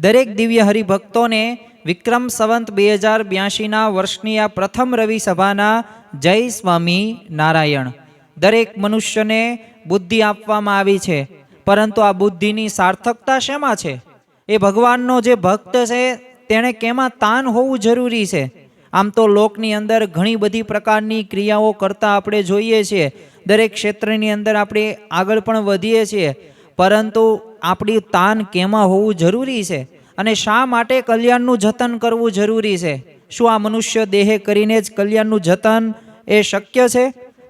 દરેક દિવ્ય હરિભક્તોને વિક્રમ સંવત 2082ના વર્ષની આ પ્રથમ રવિ સભાના જય સ્વામી નારાયણ. દરેક મનુષ્યને બુદ્ધિ આપવામાં આવી છે, પરંતુ આ બુદ્ધિની સાર્થકતા શેમાં છે? એ ભગવાનનો જે ભક્ત છે તેણે કેમાં તાન હોવું જરૂરી છે? આમ તો લોકની અંદર ઘણી બધી પ્રકારની ક્રિયાઓ કરતા આપણે જોઈએ છીએ, દરેક ક્ષેત્રની અંદર આપણે આગળ પણ વધીએ છીએ, પરંતુ આપણી તાન કેમાં હોવું જરૂરી છે? અને શા માટે કલ્યાણનું જતન કરવું જરૂરી છે? શું આ મનુષ્ય દેહે કરીને જ કલ્યાણનું જતન એ શક્ય છે?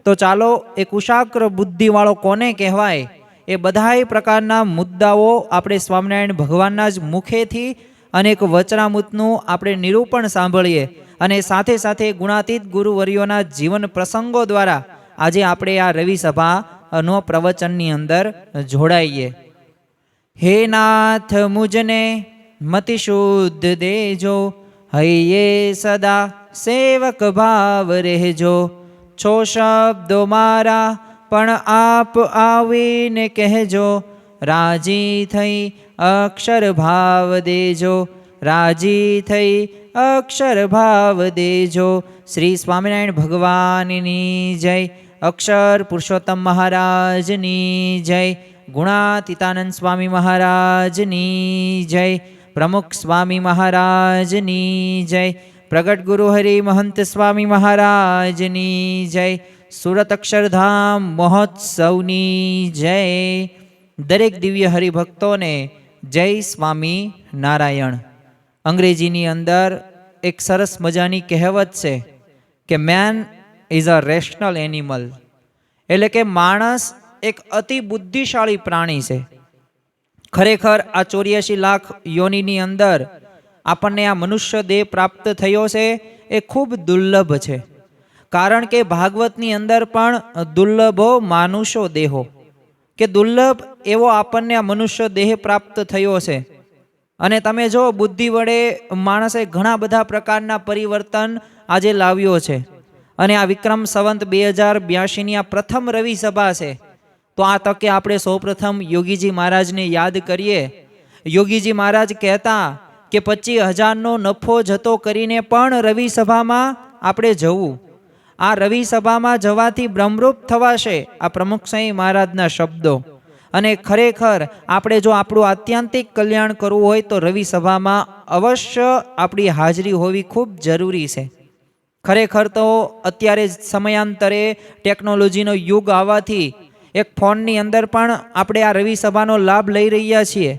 તો ચાલો એ કુશાગ્ર બુદ્ધિવાળો કોને કહેવાય એ બધાય પ્રકારના મુદ્દાઓ આપણે સ્વામિનારાયણ ભગવાનના જ મુખેથી અનેક વચનામૃતનું આપણે નિરૂપણ સાંભળીએ અને સાથે સાથે ગુણાતીત ગુરુવર્યોના જીવન પ્રસંગો દ્વારા આજે આપણે આ રવિ સભાનો પ્રવચનની અંદર જોડાઈએ. હે નાથ મુજને મતિ શુદ્ધ દેજો, હૈયે સદા સેવક ભાવ રહેજો. છો શબ્દો મારા પણ આપ આવીને કહેજો, રાજી થઈ અક્ષર ભાવ દેજો, રાજી થઈ અક્ષર ભાવ દેજો. શ્રી સ્વામિનારાયણ ભગવાનની જય. અક્ષર પુરુષોત્તમ મહારાજની જય. ગુણાતીતાનંદ સ્વામી મહારાજની જય. પ્રમુખ સ્વામી મહારાજની જય. પ્રગટ ગુરુ હરિ મહંત સ્વામી મહારાજની જય. સુરત અક્ષરધામ મહોત્સવની જય. દરેક દિવ્ય હરિભક્તોને જય સ્વામી નારાયણ. અંગ્રેજીની અંદર એક સરસ મજાની કહેવત છે કે main is a rational animal, એટલે કે માણસ એક અતિ બુદ્ધિશાળી પ્રાણી છે. ખરેખર આ 84 લાખ યોનિની અંદર આપણને આ મનુષ્ય દેહ પ્રાપ્ત થયો છે એ ખૂબ દુર્લભ છે, કારણ કે ભાગવતની અંદર પણ દુર્લભો માનુષો દેહો, કે દુર્લભ એવો આપણને આ મનુષ્ય દેહ પ્રાપ્ત થયો છે. અને તમે જો બુદ્ધિ વડે માણસે ઘણા બધા પ્રકારના પરિવર્તન આજે લાવ્યો છે. અને આ વિક્રમ સંવત 2082ની આ પ્રથમ રવિ સભા છે, તો આ તકે આપણે સૌપ્રથમ યોગીજી મહારાજને યાદ કરીએ. યોગીજી મહારાજ કહેતા કે 25,000નો નફો જતો કરીને પણ રવિ સભામાં આપણે જવું. આ રવિ સભામાં જવાથી બ્રહ્મરૂપ થવાશે, આ પ્રમુખ સ્વામી મહારાજના શબ્દો. અને ખરેખર આપણે જો આપણું આત્યંતિક કલ્યાણ કરવું હોય તો રવિ સભામાં અવશ્ય આપણી હાજરી હોવી ખૂબ જરૂરી છે. ખરેખર તો અત્યારે સમયાંતરે ટેકનોલોજીનો યુગ આવવાથી એક ફોનની અંદર પણ આપણે આ રવિ સભાનો લાભ લઈ રહ્યા છીએ,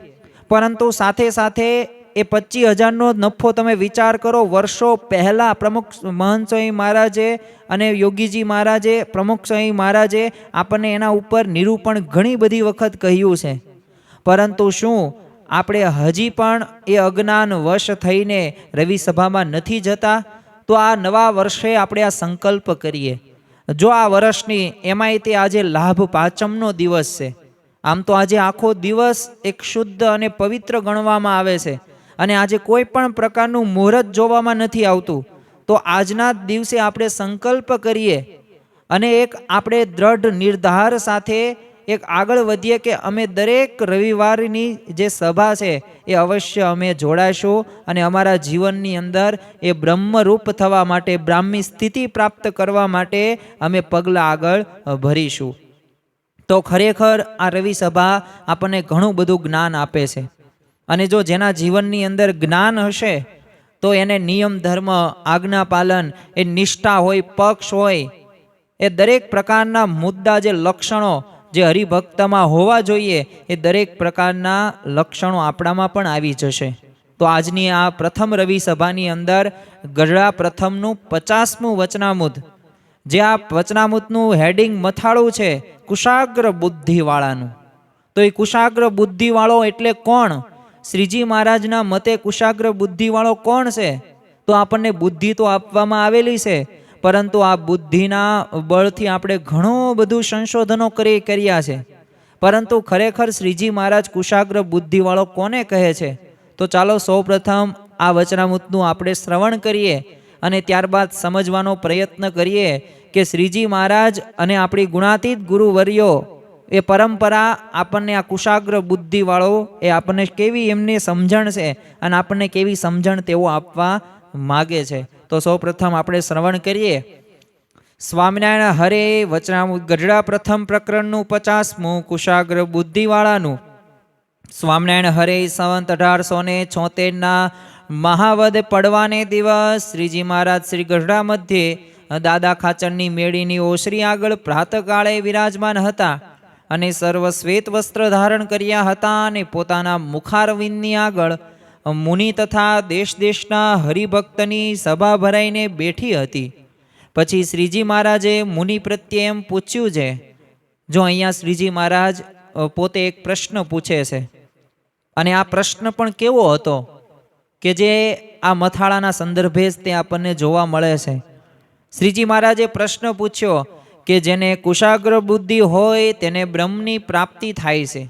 પરંતુ સાથે સાથે એ 25,000નો નફો તમે વિચાર કરો. વર્ષો પહેલાં પ્રમુખ મહંત સ્વામી મહારાજે અને યોગીજી મહારાજે, પ્રમુખ સ્વામી મહારાજે આપણને એના ઉપર નિરૂપણ ઘણી બધી વખત કહ્યું છે, પરંતુ શું આપણે હજી પણ એ અજ્ઞાન વશ થઈને રવિ સભામાં નથી જતા? તો આ નવા વર્ષે આપણે આ સંકલ્પ કરીએ. જો આ વર્ષની એમાંય તે આજે લાભ પાંચમનો દિવસ છે. આમ તો આજે આખો દિવસ એક શુદ્ધ અને પવિત્ર ગણવામાં આવે છે, અને આજે કોઈ પણ પ્રકારનું મુહૂર્ત જોવામાં નથી આવતું. તો આજના જ દિવસે આપણે સંકલ્પ કરીએ અને એક આપણે દ્રઢ નિર્ધાર સાથે એક આગળ વધીએ કે અમે દરેક રવિવારની જે સભા છે એ અવશ્ય અમે જોડાઈશું અને અમારા જીવનની અંદર એ બ્રહ્મરૂપ થવા માટે, બ્રાહ્મી સ્થિતિ પ્રાપ્ત કરવા માટે અમે પગલાં આગળ ભરીશું. તો ખરેખર આ રવિ સભા આપણને ઘણું બધું જ્ઞાન આપે છે. અને જો જેના જીવનની અંદર જ્ઞાન હશે તો એને નિયમ ધર્મ, આજ્ઞા પાલન, એ નિષ્ઠા હોય, પક્ષ હોય, એ દરેક પ્રકારના મુદ્દા, જે લક્ષણો જે હરિભક્તમાં હોવા જોઈએ એ દરેક પ્રકારના લક્ષણો આપણામાં પણ આવી જશે. તો આજની આ પ્રથમ રવિ સભાની અંદર ગઢડા પ્રથમનું 50મું વચનામૃત, જે આ વચનામૃતનું હેડિંગ મથાળું છે કુશાગ્ર બુદ્ધિવાળાનું. તો એ કુશાગ્ર બુદ્ધિવાળો એટલે કોણ? શ્રીજી મહારાજના મતે કુશાગ્ર બુદ્ધિવાળો કોણ છે? તો આપણને બુદ્ધિ તો આપવામાં આવેલી છે, પરંતુ આ બુદ્ધિના બળથી આપણે ઘણું બધું સંશોધનો કર્યા છે, પરંતુ ખરેખર શ્રીજી મહારાજ કુશાગ્ર બુદ્ધિવાળો કોને કહે છે? તો ચાલો સૌપ્રથમ આ વચનામૃતનું આપણે શ્રવણ કરીએ અને ત્યારબાદ સમજવાનો પ્રયત્ન કરીએ કે શ્રીજી મહારાજ અને આપણી ગુણાતીત ગુરુવર્યો એ પરંપરા આપણને આ કુશાગ્ર બુદ્ધિવાળો એ આપણને કેવી એમની સમજણ છે અને આપણને કેવી સમજણ તેઓ આપવા માગે છે. તો સૌપ્રથમ આપણે શ્રવણ કરીએ. સ્વામિનારાયણ હરે વચનામૃત ગઢડા પ્રથમ પ્રકરણનું 50મું કુશાગ્ર બુદ્ધિવાળાનું. સ્વામિનારાયણ હરે સંવત 1876 મહાવદ પડવાને દિવસ શ્રીજી મહારાજ શ્રી ગઢડા મધ્યે દાદા ખાચરની મેળીની ઓસરી આગળ પ્રાતકાળે વિરાજમાન હતા અને સર્વ શ્વેત વસ્ત્ર ધારણ કર્યા હતા અને પોતાના મુખારવિંદની આગળ મુનિ તથા દેશ દેશના હરિભક્તની સભા ભરાઈને બેઠી હતી. પછી શ્રીજી મહારાજે મુનિ પ્રત્યે એમ પૂછ્યું છે. જો અહીંયા શ્રીજી મહારાજ પોતે એક પ્રશ્ન પૂછે છે અને આ પ્રશ્ન પણ કેવો હતો કે જે આ મથાળાના સંદર્ભે જ તે આપણને જોવા મળે છે. શ્રીજી મહારાજે પ્રશ્ન પૂછ્યો કે જેને કુશાગ્ર બુદ્ધિ હોય તેને બ્રહ્મની પ્રાપ્તિ થાય છે.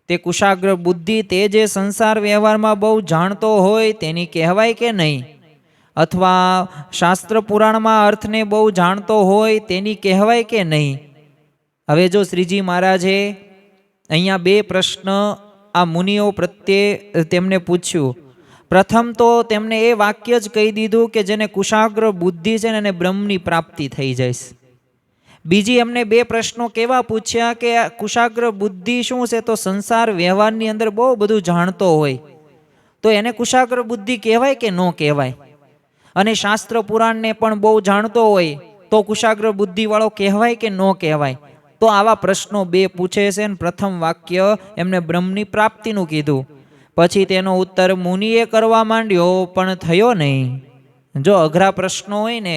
તે કુશાગ્ર બુદ્ધિ તે જે સંસાર વ્યવહારમાં બહુ જાણતો હોય તેની કહેવાય કે નહીં? અથવા શાસ્ત્ર પુરાણમાં અર્થને બહુ જાણતો હોય તેની કહેવાય કે નહીં? હવે જો શ્રીજી મહારાજે અહીંયા બે પ્રશ્ન આ મુનિઓ પ્રત્યે તેમને પૂછ્યું. પ્રથમ તો તેમને એ વાક્ય જ કહી દીધું કે જેને કુશાગ્ર બુદ્ધિ છે ને એને બ્રહ્મની પ્રાપ્તિ થઈ જાય. બીજી એમને બે પ્રશ્નો કેવા પૂછ્યા કે કુશાગ્ર બુદ્ધિ શું છે? તો સંસાર વ્યવહારની અંદર બહુ બધું જાણતો હોય તો એને કુશાગ્ર બુદ્ધિ કહેવાય કે ન કહેવાય? અને શાસ્ત્ર પુરાણને પણ બહુ જાણતો હોય તો કુશાગ્ર બુદ્ધિવાળો કહેવાય કે ન કહેવાય? તો આવા પ્રશ્નો બે પૂછે છે ને પ્રથમ વાક્ય એમને બ્રહ્મની પ્રાપ્તિનું કીધું. પછી તેનો ઉત્તર મુનિએ કરવા માંડ્યો પણ થયો નહીં. જો અઘરા પ્રશ્નો હોય ને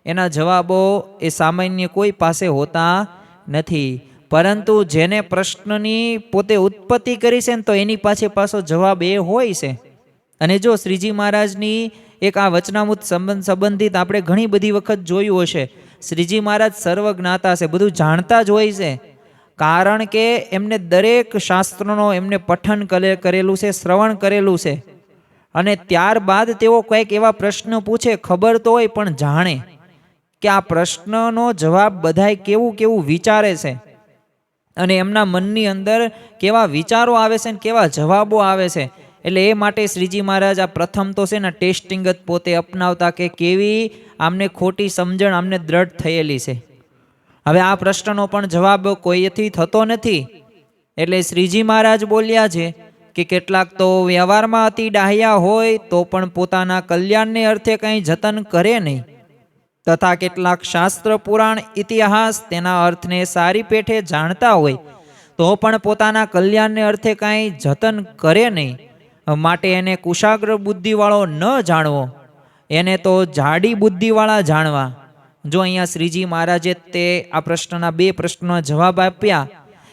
એના જવાબો એ સામાન્ય કોઈ પાસે હોતા નથી, પરંતુ જેને પ્રશ્નની પોતે ઉત્પત્તિ કરી છે ને તો એની પાછો જવાબ એ હોય છે. અને જો શ્રીજી મહારાજની એક આ વચનામૃત સંબંધિત આપણે ઘણી બધી વખત જોયું હશે. શ્રીજી મહારાજ સર્વજ્ઞાતા છે, બધું જાણતા જ હોય છે. કારણ કે એમને દરેક શાસ્ત્રનો એમને પઠન કરેલું છે, શ્રવણ કરેલું છે. અને ત્યારબાદ તેઓ કંઈક એવા પ્રશ્ન પૂછે, ખબર તો હોય પણ જાણે કે આ પ્રશ્નનો જવાબ બધાય કેવું કેવું વિચારે છે અને એમના મનની અંદર કેવા વિચારો આવે છે ને કેવા જવાબો આવે છે. એટલે એ માટે શ્રીજી મહારાજ આ પ્રથમ તો છે ને ટેસ્ટિંગ જ પોતે અપનાવતા કે કેવી આમને ખોટી સમજણ આમને દ્રઢ થયેલી છે. હવે આ પ્રશ્નનો પણ જવાબ કોઈથી થતો નથી. એટલે શ્રીજી મહારાજ બોલ્યા છે કે કેટલાક તો વ્યવહારમાં અતિ ડાહ્યા હોય તો પણ પોતાના કલ્યાણને અર્થે કંઈ જતન કરે નહીં, તથા કેટલાક શાસ્ત્ર પુરાણ ઇતિહાસ તેના અર્થને સારી પેઠે જાણતા હોય તો પણ પોતાના કલ્યાણને અર્થે કાંઈ જતન કરે નહીં. માટે એને કુશાગ્ર બુદ્ધિવાળો ન જાણવો, એને તો જાડી બુદ્ધિવાળા જાણવા. જો અહીંયા શ્રીજી મહારાજે તે આ પ્રશ્નના બે પ્રશ્નોના જવાબ આપ્યા.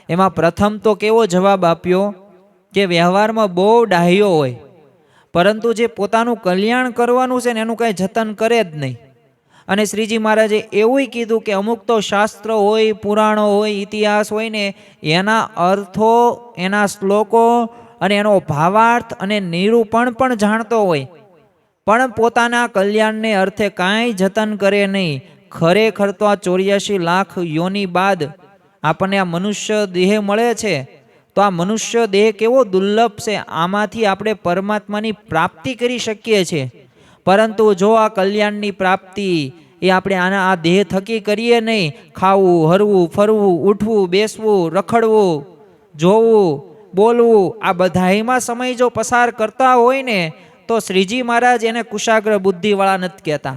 એમાં પ્રથમ તો કેવો જવાબ આપ્યો કે વ્યવહારમાં બહુ ડાહ્યો હોય પરંતુ જે પોતાનું કલ્યાણ કરવાનું છે ને એનું કાંઈ જતન કરે જ નહીં. અને શ્રીજી મહારાજે એવું કીધું કે અમુક તો શાસ્ત્ર હોય, પુરાણો હોય, ઇતિહાસ હોય ને એના અર્થો, એના શ્લોકો અને એનો ભાવાર્થ અને નિરૂપણ પણ જાણતો હોય પણ પોતાના કલ્યાણને અર્થે કાંઈ જતન કરે નહીં. ખરેખર તો આ 84 લાખ યોની બાદ આપણને આ મનુષ્ય દેહ મળે છે તો આ મનુષ્ય દેહ કેવો દુર્લભ છે. આમાંથી આપણે પરમાત્માની પ્રાપ્તિ કરી શકીએ છીએ, પરંતુ જો આ કલ્યાણની પ્રાપ્તિ એ આપણે આ દેહ થકી કરીએ નહીં, ખાવું, હરવું, ફરવું, ઉઠવું, બેસવું, રખડવું, જોવું, બોલવું, આ બધામાં સમય જો પસાર કરતા હોય ને તો શ્રીજી મહારાજ એને કુશાગ્ર બુદ્ધિવાળા નથી કહેતા.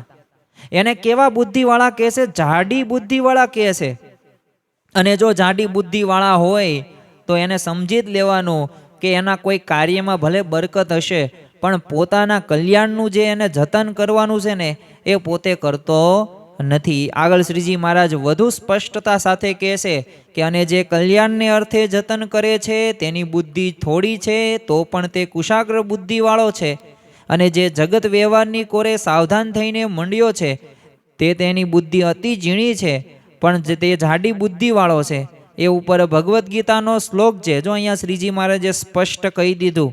એને કેવા બુદ્ધિવાળા કહે છે? જાડી બુદ્ધિવાળા કહે છે. અને જો જાડી બુદ્ધિવાળા હોય તો એને સમજી જ લેવાનું કે એના કોઈ કાર્યમાં ભલે બરકત હશે પણ પોતાના કલ્યાણનું જે એને જતન કરવાનું છે ને એ પોતે કરતો નથી. આગળ શ્રીજી મહારાજ વધુ સ્પષ્ટતા સાથે કહે છે કે અને જે કલ્યાણને અર્થે જતન કરે છે તેની બુદ્ધિ થોડી છે તો પણ તે કુશાગ્ર બુદ્ધિવાળો છે. અને જે જગત વ્યવહારની કોરે સાવધાન થઈને મંડ્યો છે તેની બુદ્ધિ અતિ ઝીણી છે પણ તે જાડી બુદ્ધિવાળો છે. એ ઉપર ભગવદ્ ગીતાનો શ્લોક છે. જો અહીંયા શ્રીજી મહારાજે સ્પષ્ટ કહી દીધું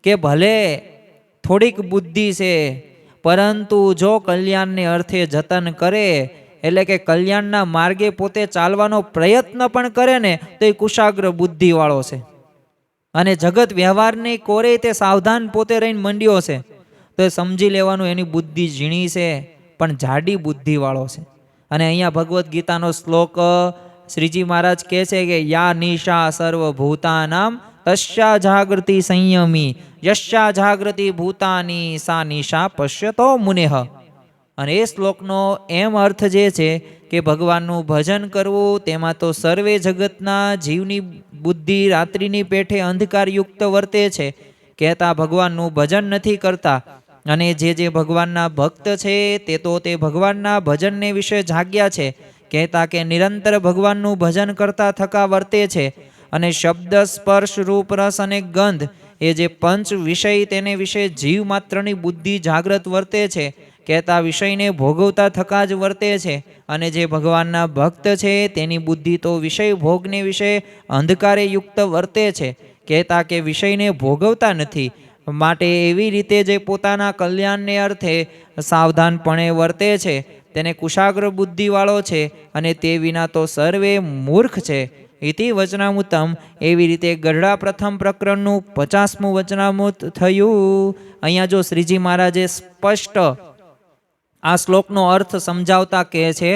કે ભલે થોડીક બુદ્ધિ છે પરંતુ જો કલ્યાણને અર્થે જતન કરે એટલે કે કલ્યાણના માર્ગે પોતે ચાલવાનો પ્રયત્ન પણ કરે ને તો એ કુશાગ્ર બુદ્ધિવાળો છે. અને જગત વ્યવહારની કોરે તે સાવધાન પોતે રહીને મંડ્યો છે તો એ સમજી લેવાનું એની બુદ્ધિ ઝીણી છે પણ જાડી બુદ્ધિવાળો છે. અને અહીંયા ભગવદ્ ગીતાનો શ્લોક શ્રીજી મહારાજ કહે છે કે યા નિશા સર્વભૂતાનામ તસ્યા જાગૃતિ સંયમી યસ્યા જાગૃતિ ભૂતાની સા નિશા પશ્યતો મુનેહ. અને એ શ્લોકનો એમ અર્થ જે છે કે ભગવાનનું ભજન કરવું તેમાં તો સર્વે જગતના જીવની બુદ્ધિ રાત્રિની પેઠે અંધકારયુક્ત વર્તે છે, કહેતા ભગવાનનું ભજન નથી કરતા. અને જે ભગવાનના ભક્ત છે તે તો તે ભગવાનના ભજનને વિશે જાગ્યા છે, કહેતા કે નિરંતર ભગવાનનું ભજન કરતા થકા વર્તે છે. અને શબ્દ સ્પર્શ રૂપ રસ અને ગંધ એ જે પંચ વિષય તેને વિશે જીવ માત્રની બુદ્ધિ જાગ્રત વર્તે છે, કહેતા વિષયને ભોગવતા થકા જ વર્તે છે. અને જે ભગવાનના ભક્ત છે તેની બુદ્ધિ તો વિષય ભોગને વિશે અંધકારે યુક્ત વર્તે છે, કહેતા કે વિષયને ભોગવતા નથી. માટે એવી રીતે જે પોતાના કલ્યાણને અર્થે સાવધાનપણે વર્તે છે તેને કુશાગ્ર બુદ્ધિવાળો છે, અને તે વિના તો સર્વે મૂર્ખ છે. ઇતિ વચનામૃતમ. એવી રીતે ગઢડા પ્રથમ પ્રકરણનું 50મું વચનામૃત થયું. અહીંયા જો શ્રીજી મહારાજે સ્પષ્ટ આ શ્લોકનો અર્થ સમજાવતા કહે છે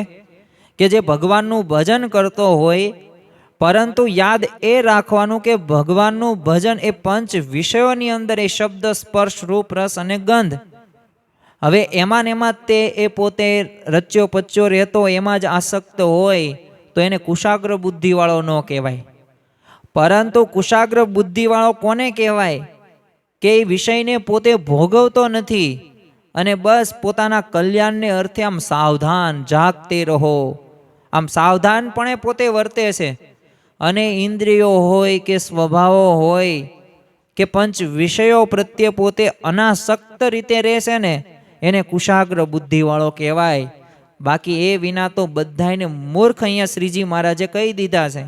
કે જે ભગવાનનું ભજન કરતો હોય પરંતુ યાદ એ રાખવાનું કે ભગવાનનું ભજન એ પંચ વિષયોની અંદર એ શબ્દ સ્પર્શ રૂપ રસ અને ગંધ, હવે એમાં ને એમાં તે એ પોતે રચ્યો પચ્યો રહેતો એમાં જ આસક્ત હોય તો એને કુશાગ્ર બુદ્ધિવાળો ન કહેવાય. પરંતુ કુશાગ્ર બુદ્ધિવાળો કોને કહેવાય કે એ વિષયને પોતે ભોગવતો નથી અને બસ પોતાના કલ્યાણને અર્થે આમ સાવધાન જાગતે રહો, આમ સાવધાનપણે પોતે વર્તે છે. અને ઇન્દ્રિયો હોય કે સ્વભાવો હોય કે પંચ વિષયો પ્રત્યે પોતે અનાસક્ત રીતે રહેશે ને એને કુશાગ્ર બુદ્ધિવાળો કહેવાય. બાકી એ વિના તો બધાને મૂર્ખ અહીંયા શ્રીજી મહારાજે કહી દીધા છે.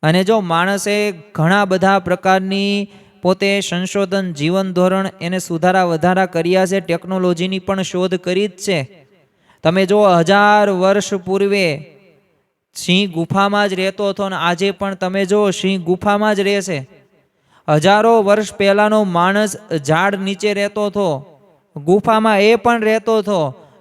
અને જો માણસે ઘણા બધા પ્રકારની પોતે સંશોધન જીવન ધોરણ એને સુધારા વધારા કર્યા છે, ટેકનોલોજીની પણ શોધ કરી જ છે. તમે જો 1000 વર્ષ પૂર્વે સિંહ ગુફામાં જ રહેતો હતો ને આજે પણ તમે જો સિંહ ગુફામાં જ રહેશે. હજારો વર્ષ પહેલાનો માણસ ઝાડ નીચે રહેતો હતો, ગુફામાં એ પણ રહેતો હતો,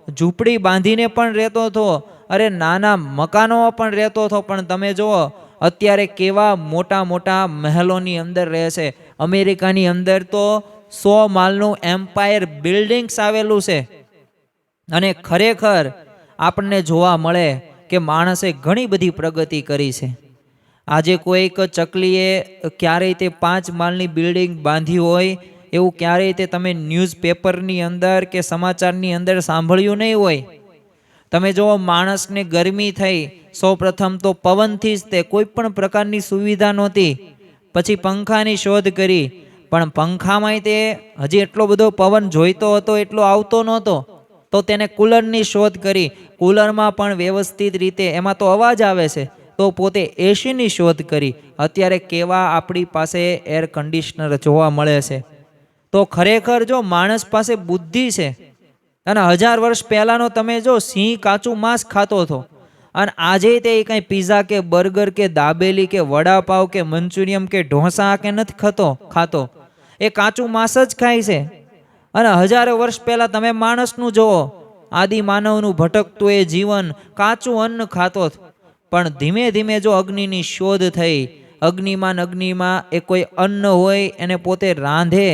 ઝૂંપડી બાંધીને પણ રહેતો હતો, અરે નાના મકાનોમાં પણ રહેતો હતો. પણ તમે જુઓ અત્યારે કેવા મોટા મોટા મહેલોની અંદર રહે છે. અમેરિકાની અંદર તો 100 માળનું એમ્પાયર બિલ્ડિંગ્સ આવેલું છે. અને ખરેખર આપણને જોવા મળે કે માણસે ઘણી બધી પ્રગતિ કરી છે. આજે કોઈક ચકલીએ ક્યારેય તે 5 માળની બિલ્ડિંગ બાંધી હોય એવું ક્યારેય તે તમે ન્યૂઝપેપરની અંદર કે સમાચારની અંદર સાંભળ્યું નહીં હોય. તમે જો માણસને ગરમી થઈ, સૌપ્રથમ તો પવનથી જ તે કોઈ પણ પ્રકારની સુવિધા નહોતી, પછી પંખાની શોધ કરી, પણ પંખામાંય તે હજી એટલો બધો પવન જોઈતો હતો એટલો આવતો નહોતો, તો તેને કુલરની શોધ કરી, કુલરમાં પણ વ્યવસ્થિત રીતે એમાં તો અવાજ આવે છે, તો પોતે એસીની શોધ કરી. અત્યારે કેવા આપણી પાસે એર કન્ડિશનર જોવા મળે છે. તો ખરેખર જો માણસ પાસે બુદ્ધિ છે. અને 1000 વર્ષ પહેલાનો તમે જો સિંહ કાચું માંસ ખાતો હતો અને આજે તે કંઈ પીઝા કે બર્ગર કે દાબેલી કે વડાપાવ કે મંચુરિયમ કે ઢોસા કે નથી ખાતો, એ કાચું માંસ જ ખાય છે. અને 1000 વર્ષ પહેલા તમે માણસનું જુઓ, આદિ માનવનું ભટકતું એ જીવન કાચું અન્ન ખાતો. પણ ધીમે ધીમે જો અગ્નિની શોધ થઈ, અગ્નિમાં એ કોઈ અન્ન હોય એને પોતે રાંધે,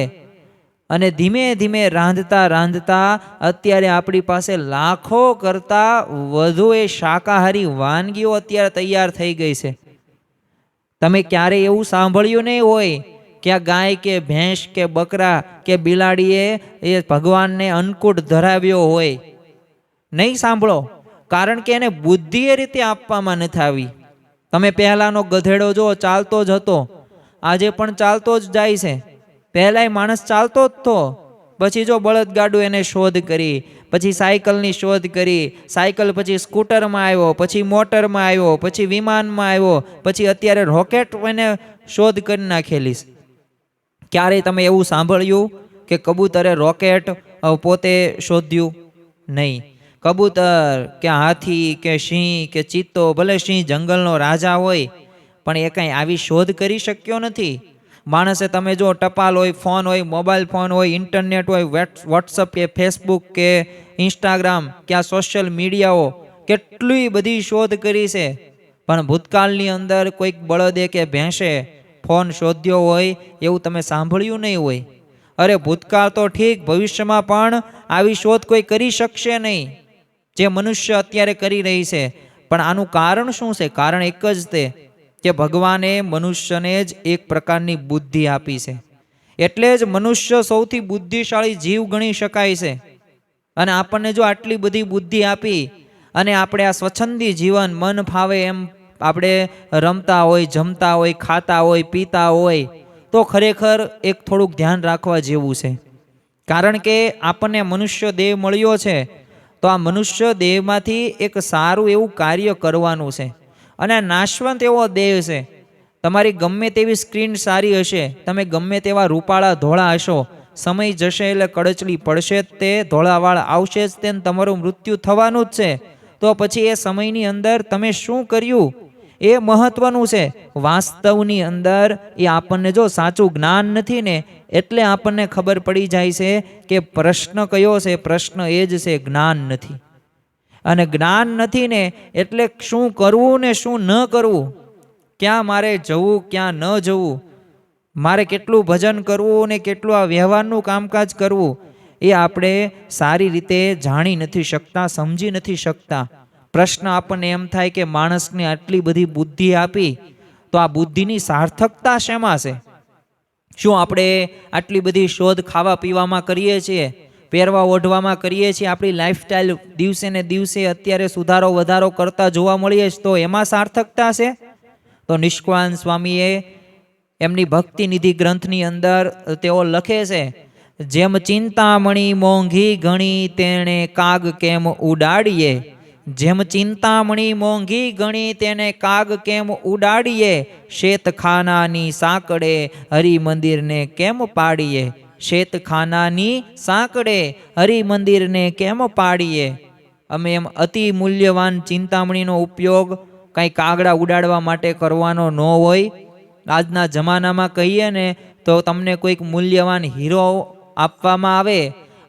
અને ધીમે ધીમે રાંધતા અત્યારે આપણી પાસે લાખો કરતા વધુ એ શાકાહારી વાનગીઓ અત્યારે તૈયાર થઈ ગઈ છે. તમે ક્યારેય એવું સાંભળ્યું નહીં હોય કે આ ગાય કે ભેંસ કે બકરા કે બિલાડીએ એ ભગવાનને અન્નકૂટ ધરાવ્યો હોય. નહીં સાંભળો, કારણ કે એને બુદ્ધિ એ રીતે આપવામાં નથી આવી. તમે પહેલાનો ગધેડો જો ચાલતો જ હતો, આજે પણ ચાલતો જ જાય છે. પહેલાંય માણસ ચાલતો જ હતો, પછી જો બળદગાડું એને શોધ કરી, પછી સાયકલની શોધ કરી, સાયકલ પછી સ્કૂટરમાં આવ્યો, પછી મોટરમાં આવ્યો, પછી વિમાનમાં આવ્યો, પછી અત્યારે રોકેટ એને શોધ કરી નાખેલી. ક્યારેય તમે એવું સાંભળ્યું કે કબૂતરે રોકેટ પોતે શોધ્યું? નહીં. કબૂતર કે હાથી કે સિંહ કે ચિત્તો, ભલે સિંહ જંગલનો રાજા હોય પણ એ કંઈ આવી શોધ કરી શક્યો નથી. માણસે તમે જો ટપાલ હોય, ફોન હોય, મોબાઈલ ફોન હોય, ઇન્ટરનેટ હોય, વોટ્સઅપ કે ફેસબુક કે ઇન્સ્ટાગ્રામ કે આ સોશિયલ મીડિયાઓ, કેટલી બધી શોધ કરી છે. પણ ભૂતકાળની અંદર કોઈક બળદે કે ભેંસે ફોન શોધ્યો હોય એવું તમે સાંભળ્યું નહીં હોય. અરે ભૂતકાળ તો ઠીક, ભવિષ્યમાં પણ આવી શોધ કોઈ કરી શકશે નહીં જે મનુષ્ય અત્યારે કરી રહી છે. પણ આનું કારણ શું છે? કારણ એક જ તે કે ભગવાને મનુષ્યને જ એક પ્રકારની બુદ્ધિ આપી છે. એટલે જ મનુષ્ય સૌથી બુદ્ધિશાળી જીવ ગણી શકાય છે. અને આપણને જો આટલી બધી બુદ્ધિ આપી અને આપણે આ સ્વચ્છંદી જીવન મન ફાવે એમ આપણે રમતા હોય, જમતા હોય, ખાતા હોય, પીતા હોય, તો ખરેખર એક થોડુંક ધ્યાન રાખવા જેવું છે. કારણ કે આપણને મનુષ્ય દેહ મળ્યો છે તો આ મનુષ્ય દેહમાંથી એક સારું એવું કાર્ય કરવાનું છે. અને નાશવંત એવો દેહ છે. તમારી ગમે તેવી સ્ક્રીન સારી હશે, તમે ગમે તેવા રૂપાળા ધોળા હશો, સમય જશે એટલે કડચલી પડશે જ તે, ધોળાવાળ આવશે જ તે, તમારું મૃત્યુ થવાનું જ છે. તો પછી એ સમયની અંદર તમે શું કર્યું એ મહત્વનું છે. વાસ્તવની અંદર એ આપણને જો સાચું જ્ઞાન નથી ને, એટલે આપણને ખબર પડી જાય છે કે પ્રશ્ન કયો છે? પ્રશ્ન એ જ છે, જ્ઞાન નથી. અને જ્ઞાન નથી ને એટલે શું કરવું ને શું ન કરવું, ક્યાં મારે જવું, ક્યાં ન જવું, મારે કેટલું ભજન કરવું ને કેટલું આ વ્યવહારનું કામકાજ કરવું, એ આપણે સારી રીતે જાણી નથી શકતા, સમજી નથી શકતા. પ્રશ્ન આપણને એમ થાય કે માણસને આટલી બધી બુદ્ધિ આપી તો આ બુદ્ધિની સાર્થકતા શેમાં છે? શું આપણે આટલી બધી શોધ ખાવા પીવામાં કરીએ છીએ, પહેરવા ઓઢવામાં કરીએ છીએ, આપણી લાઈફસ્ટાઈલ દિવસે ને દિવસે અત્યારે સુધારો વધારો કરતા જોવા મળીએ છીએ, તો એમાં સાર્થકતા છે? તો નિષ્કાંત સ્વામીએ એમની ભક્તિ નિધિ ગ્રંથની અંદર તેઓ લખે છે, જેમ ચિંતામણી મોંઘી ગણી તેણે કાગ કેમ ઉડાડીએ, જેમ ચિંતામણી મોંઘી ગણી તેને કાગ કેમ ઉડાડીએ, શેતખાનાની સાંકળે હરિમંદિરને કેમ પાડીએ, શેતખાનાની સાંકળે હરિમંદિરને કેમ પાડીએ. અમે એમ અતિ મૂલ્યવાન ચિંતામણીનો ઉપયોગ કંઈ કાગડા ઉડાડવા માટે કરવાનો ન હોય. આજના જમાનામાં કહીએ ને તો તમને કોઈક મૂલ્યવાન હીરો આપવામાં આવે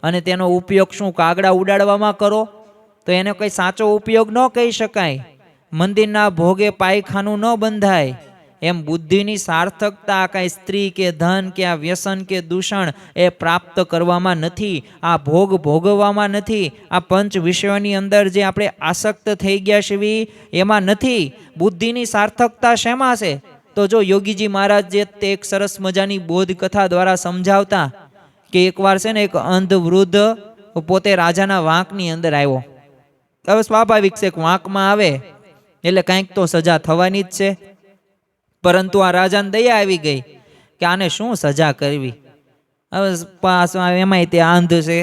અને તેનો ઉપયોગ શું કાગડા ઉડાડવામાં કરો, તો એને કંઈ સાચો ઉપયોગ ન કહી શકાય. મંદિરના ભોગે પાયખાનું ન બંધાય. એમ બુદ્ધિની સાર્થકતા કાંઈ સ્ત્રી કે ધન કે આ વ્યસન કે દૂષણ એ પ્રાપ્ત કરવામાં નથી, આ ભોગ ભોગવવામાં નથી, આ પંચ વિષયોની અંદર જે આપણે આસક્ત થઈ ગયા છીએ એમાં નથી. બુદ્ધિની સાર્થકતા શેમાં છે? તો જો યોગીજી મહારાજ જે તે એક સરસ મજાની બોધ કથા દ્વારા સમજાવતા કે એકવાર છે ને એક અંધ વૃદ્ધ પોતે રાજાના વાંકની અંદર આવ્યો. હવે સ્વાભાવિક છે કે વાંકમાં આવે એટલે કંઈક તો સજા થવાની જ છે. પરંતુ આ રાજાને દયા આવી ગઈ કે આને શું સજા કરવી, હવે એમાંય તે આંધ છે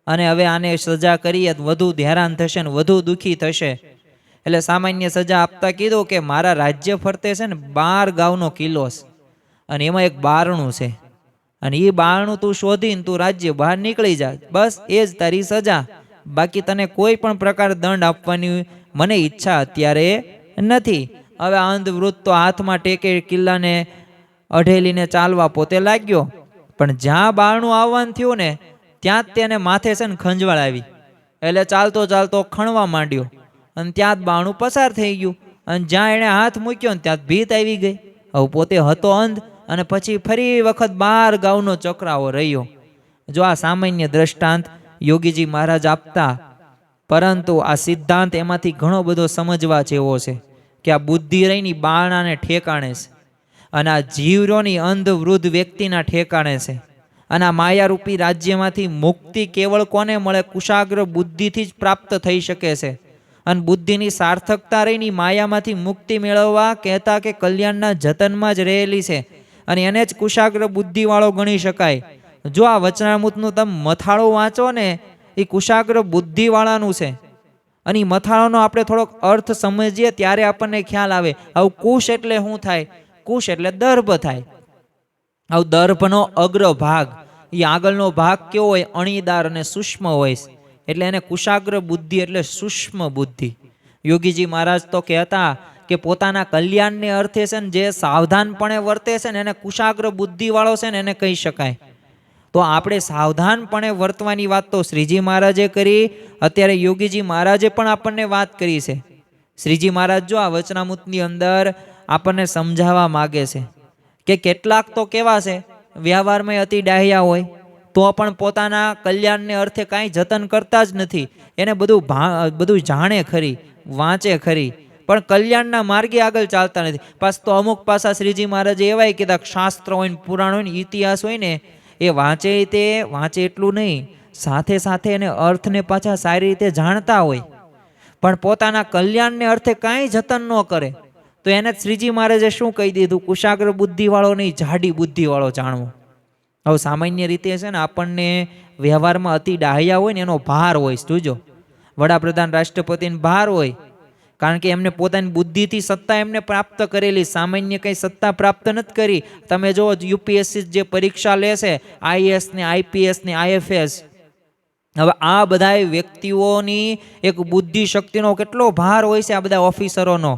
અને હવે આને સજા કરીએ તો વધુ હેરાન થશે ને વધુ દુઃખી થશે. એટલે સામાન્ય સજા આપતા કીધું કે મારા રાજ્ય ફરતે છે ને 12 ગાઉનો કિલ્લો છે અને એમાં એક બારણું છે, અને એ બારણું તું શોધીને તું રાજ્ય બહાર નીકળી જા, બસ એ જ તારી સજા. બાકી તને કોઈ પણ પ્રકાર દંડ આપવાની મને ઈચ્છા અત્યારે નથી. હવે અંધ વૃદ્ધ તો હાથમાં ટેકે કિલ્લાને અઢેલીને ચાલવા પોતે લાગ્યો, પણ જ્યાં બારણું આવવાનું થયું ને ત્યાં જ તેને માથે છે ને ખંજવાળ આવી, એટલે ચાલતો ચાલતો ખણવા માંડ્યો અને ત્યાં જ બારણું પસાર થઈ ગયું. અને જ્યાં એણે હાથ મૂક્યો ને ત્યાં ભીત આવી ગઈ. હવે પોતે હતો અંધ અને પછી ફરી વખત 12 ગાઉનો ચક્રાવો રહ્યો. જો આ સામાન્ય દ્રષ્ટાંત યોગીજી મહારાજ આપતા, પરંતુ આ સિદ્ધાંત એમાંથી ઘણો બધો સમજવા જેવો છે કે આ બુદ્ધિ રહીની બારણાને ઠેકાણે છે અને આ જીવરોની અંધ વૃદ્ધ વ્યક્તિના ઠેકાણે છે. અને આ માયારૂપી રાજ્યમાંથી મુક્તિ કેવળ કોને મળે? કુશાગ્ર બુદ્ધિથી જ પ્રાપ્ત થઈ શકે છે. અને બુદ્ધિની સાર્થકતા રહીની માયામાંથી મુક્તિ મેળવવા કહેતા કે કલ્યાણના જતનમાં જ રહેલી છે અને એને જ કુશાગ્ર બુદ્ધિવાળો ગણી શકાય. જો આ વચનામૃતનું તમે મથાળું વાંચો ને એ કુશાગ્ર બુદ્ધિવાળાનું છે. અને એ મથાળાનો આપણે થોડોક અર્થ સમજીએ ત્યારે આપણને ખ્યાલ આવે. આવું કુશ એટલે શું થાય? કુશ એટલે દર્ભ થાય. આવું દર્ભનો અગ્ર ભાગ, એ આગળનો ભાગ કેવો હોય? અણીદાર અને સૂક્ષ્મ હોય. એટલે એને કુશાગ્ર બુદ્ધિ એટલે સૂક્ષ્મ બુદ્ધિ. યોગીજી મહારાજ તો કહેતા કે પોતાના કલ્યાણને અર્થે છે ને જે સાવધાનપણે વર્તે છે ને એને કુશાગ્ર બુદ્ધિવાળો છે ને એને કહી શકાય. તો આપણે સાવધાનપણે વર્તવાની વાત તો શ્રીજી મહારાજે કરી, અત્યારે યોગીજી મહારાજે પણ આપણને વાત કરી છે. શ્રીજી મહારાજ જો આ વચનામૃતની અંદર આપણને સમજાવવા માગે છે કે કેટલાક તો કેવા છે, વ્યવહારમાં અતિ ડાહ્યા હોય તો પણ પોતાના કલ્યાણને અર્થે કાંઈ જતન કરતા જ નથી. એને બધું જાણે ખરી, વાંચે ખરી, પણ કલ્યાણના માર્ગે આગળ ચાલતા નથી. પાછ તો અમુક પાછા શ્રીજી મહારાજે એવાય કીધા, શાસ્ત્ર હોય ને પુરાણ હોય ને ઇતિહાસ હોય ને એ વાંચે એટલું નહીં, સાથે સાથે એને અર્થને પાછા સારી રીતે જાણતા હોય, પણ પોતાના કલ્યાણને અર્થે કાંઈ જતન ન કરે. તો એને શ્રીજી મહારાજે શું કહી દીધું? કુશાગ્ર બુદ્ધિવાળો નહીં, જાડી બુદ્ધિવાળો જાણવો. હવે સામાન્ય રીતે છે ને આપણને વ્યવહારમાં અતિ ડાહ્યા હોય ને એનો ભાર હોય. જોજો, વડાપ્રધાન રાષ્ટ્રપતિનો ભાર હોય, કારણ કે એમને પોતાની બુદ્ધિથી સત્તા એમને પ્રાપ્ત કરેલી, સામાન્ય કંઈ સત્તા પ્રાપ્ત નથી કરી. તમે જો યુપીએસસી જે પરીક્ષા લેશે, આઈએએસ ને આઈપીએસ ને આઈએફએસ, હવે આ બધા વ્યક્તિઓની એક બુદ્ધિ શક્તિનો કેટલો ભાર હોય છે આ બધા ઓફિસરોનો.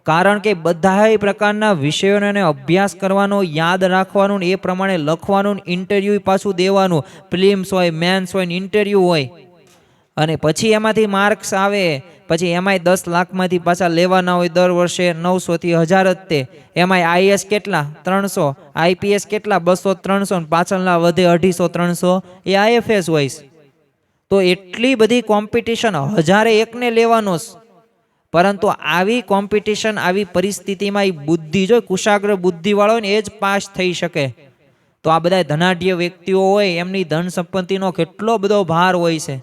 કારણ કે બધા પ્રકારના વિષયોને અભ્યાસ કરવાનો, યાદ રાખવાનું, એ પ્રમાણે લખવાનું, ઇન્ટરવ્યૂ પાછું દેવાનું, પ્રિલિમ્સ હોય, મેન્સ હોય, ઇન્ટરવ્યૂ હોય, અને પછી એમાંથી માર્ક્સ આવે, પછી એમાંય 10 લાખમાંથી પાછા લેવાના હોય દર વર્ષે 900 થી 1000 જ તે. એમાંય આઈએસ કેટલા? 300, આઈપીએસ કેટલા? 200 300, પાછળના વધે 250 300 એ આઈએફએસ હોય. તો એટલી બધી કોમ્પિટિશન 1001 ને લેવાનો. પરંતુ આવી કોમ્પિટિશન, આવી પરિસ્થિતિમાં એ બુદ્ધિ જો કુશાગ્ર બુદ્ધિવાળો ને એ જ પાસ થઈ શકે. તો આ બધા ધનાઢ્ય વ્યક્તિઓ હોય એમની ધન સંપત્તિનો કેટલો બધો ભાર હોય છે,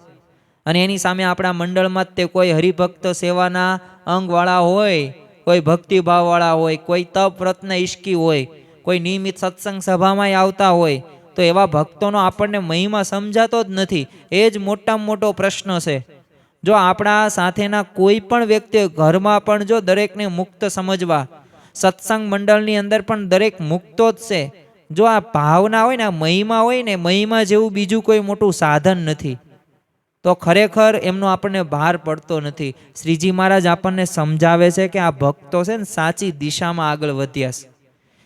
અને એની સામે આપણા મંડળમાં તે કોઈ હરિભક્ત સેવાના અંગવાળા હોય, કોઈ ભક્તિભાવવાળા હોય, કોઈ તપ વ્રતન ઈશ્કી હોય, કોઈ નિયમિત સત્સંગ સભામાં આવતા હોય, તો એવા ભક્તોનો આપણને મહિમા સમજાતો જ નથી. એ જ મોટામાં મોટો પ્રશ્ન છે. જો આપણા સાથેના કોઈ પણ વ્યક્તિ ઘરમાં પણ જો દરેકને મુક્ત સમજવા, સત્સંગ મંડળની અંદર પણ દરેક મુક્તો જ છે. જો આ ભાવના હોય ને, આ મહિમા હોય ને, મહિમા જેવું બીજું કોઈ મોટું સાધન નથી, તો ખરેખર એમનો આપણને ભાર પડતો નથી. શ્રીજી મહારાજ આપણને સમજાવે છે કે આ ભક્તો છે ને સાચી દિશામાં આગળ વધ્યા છે,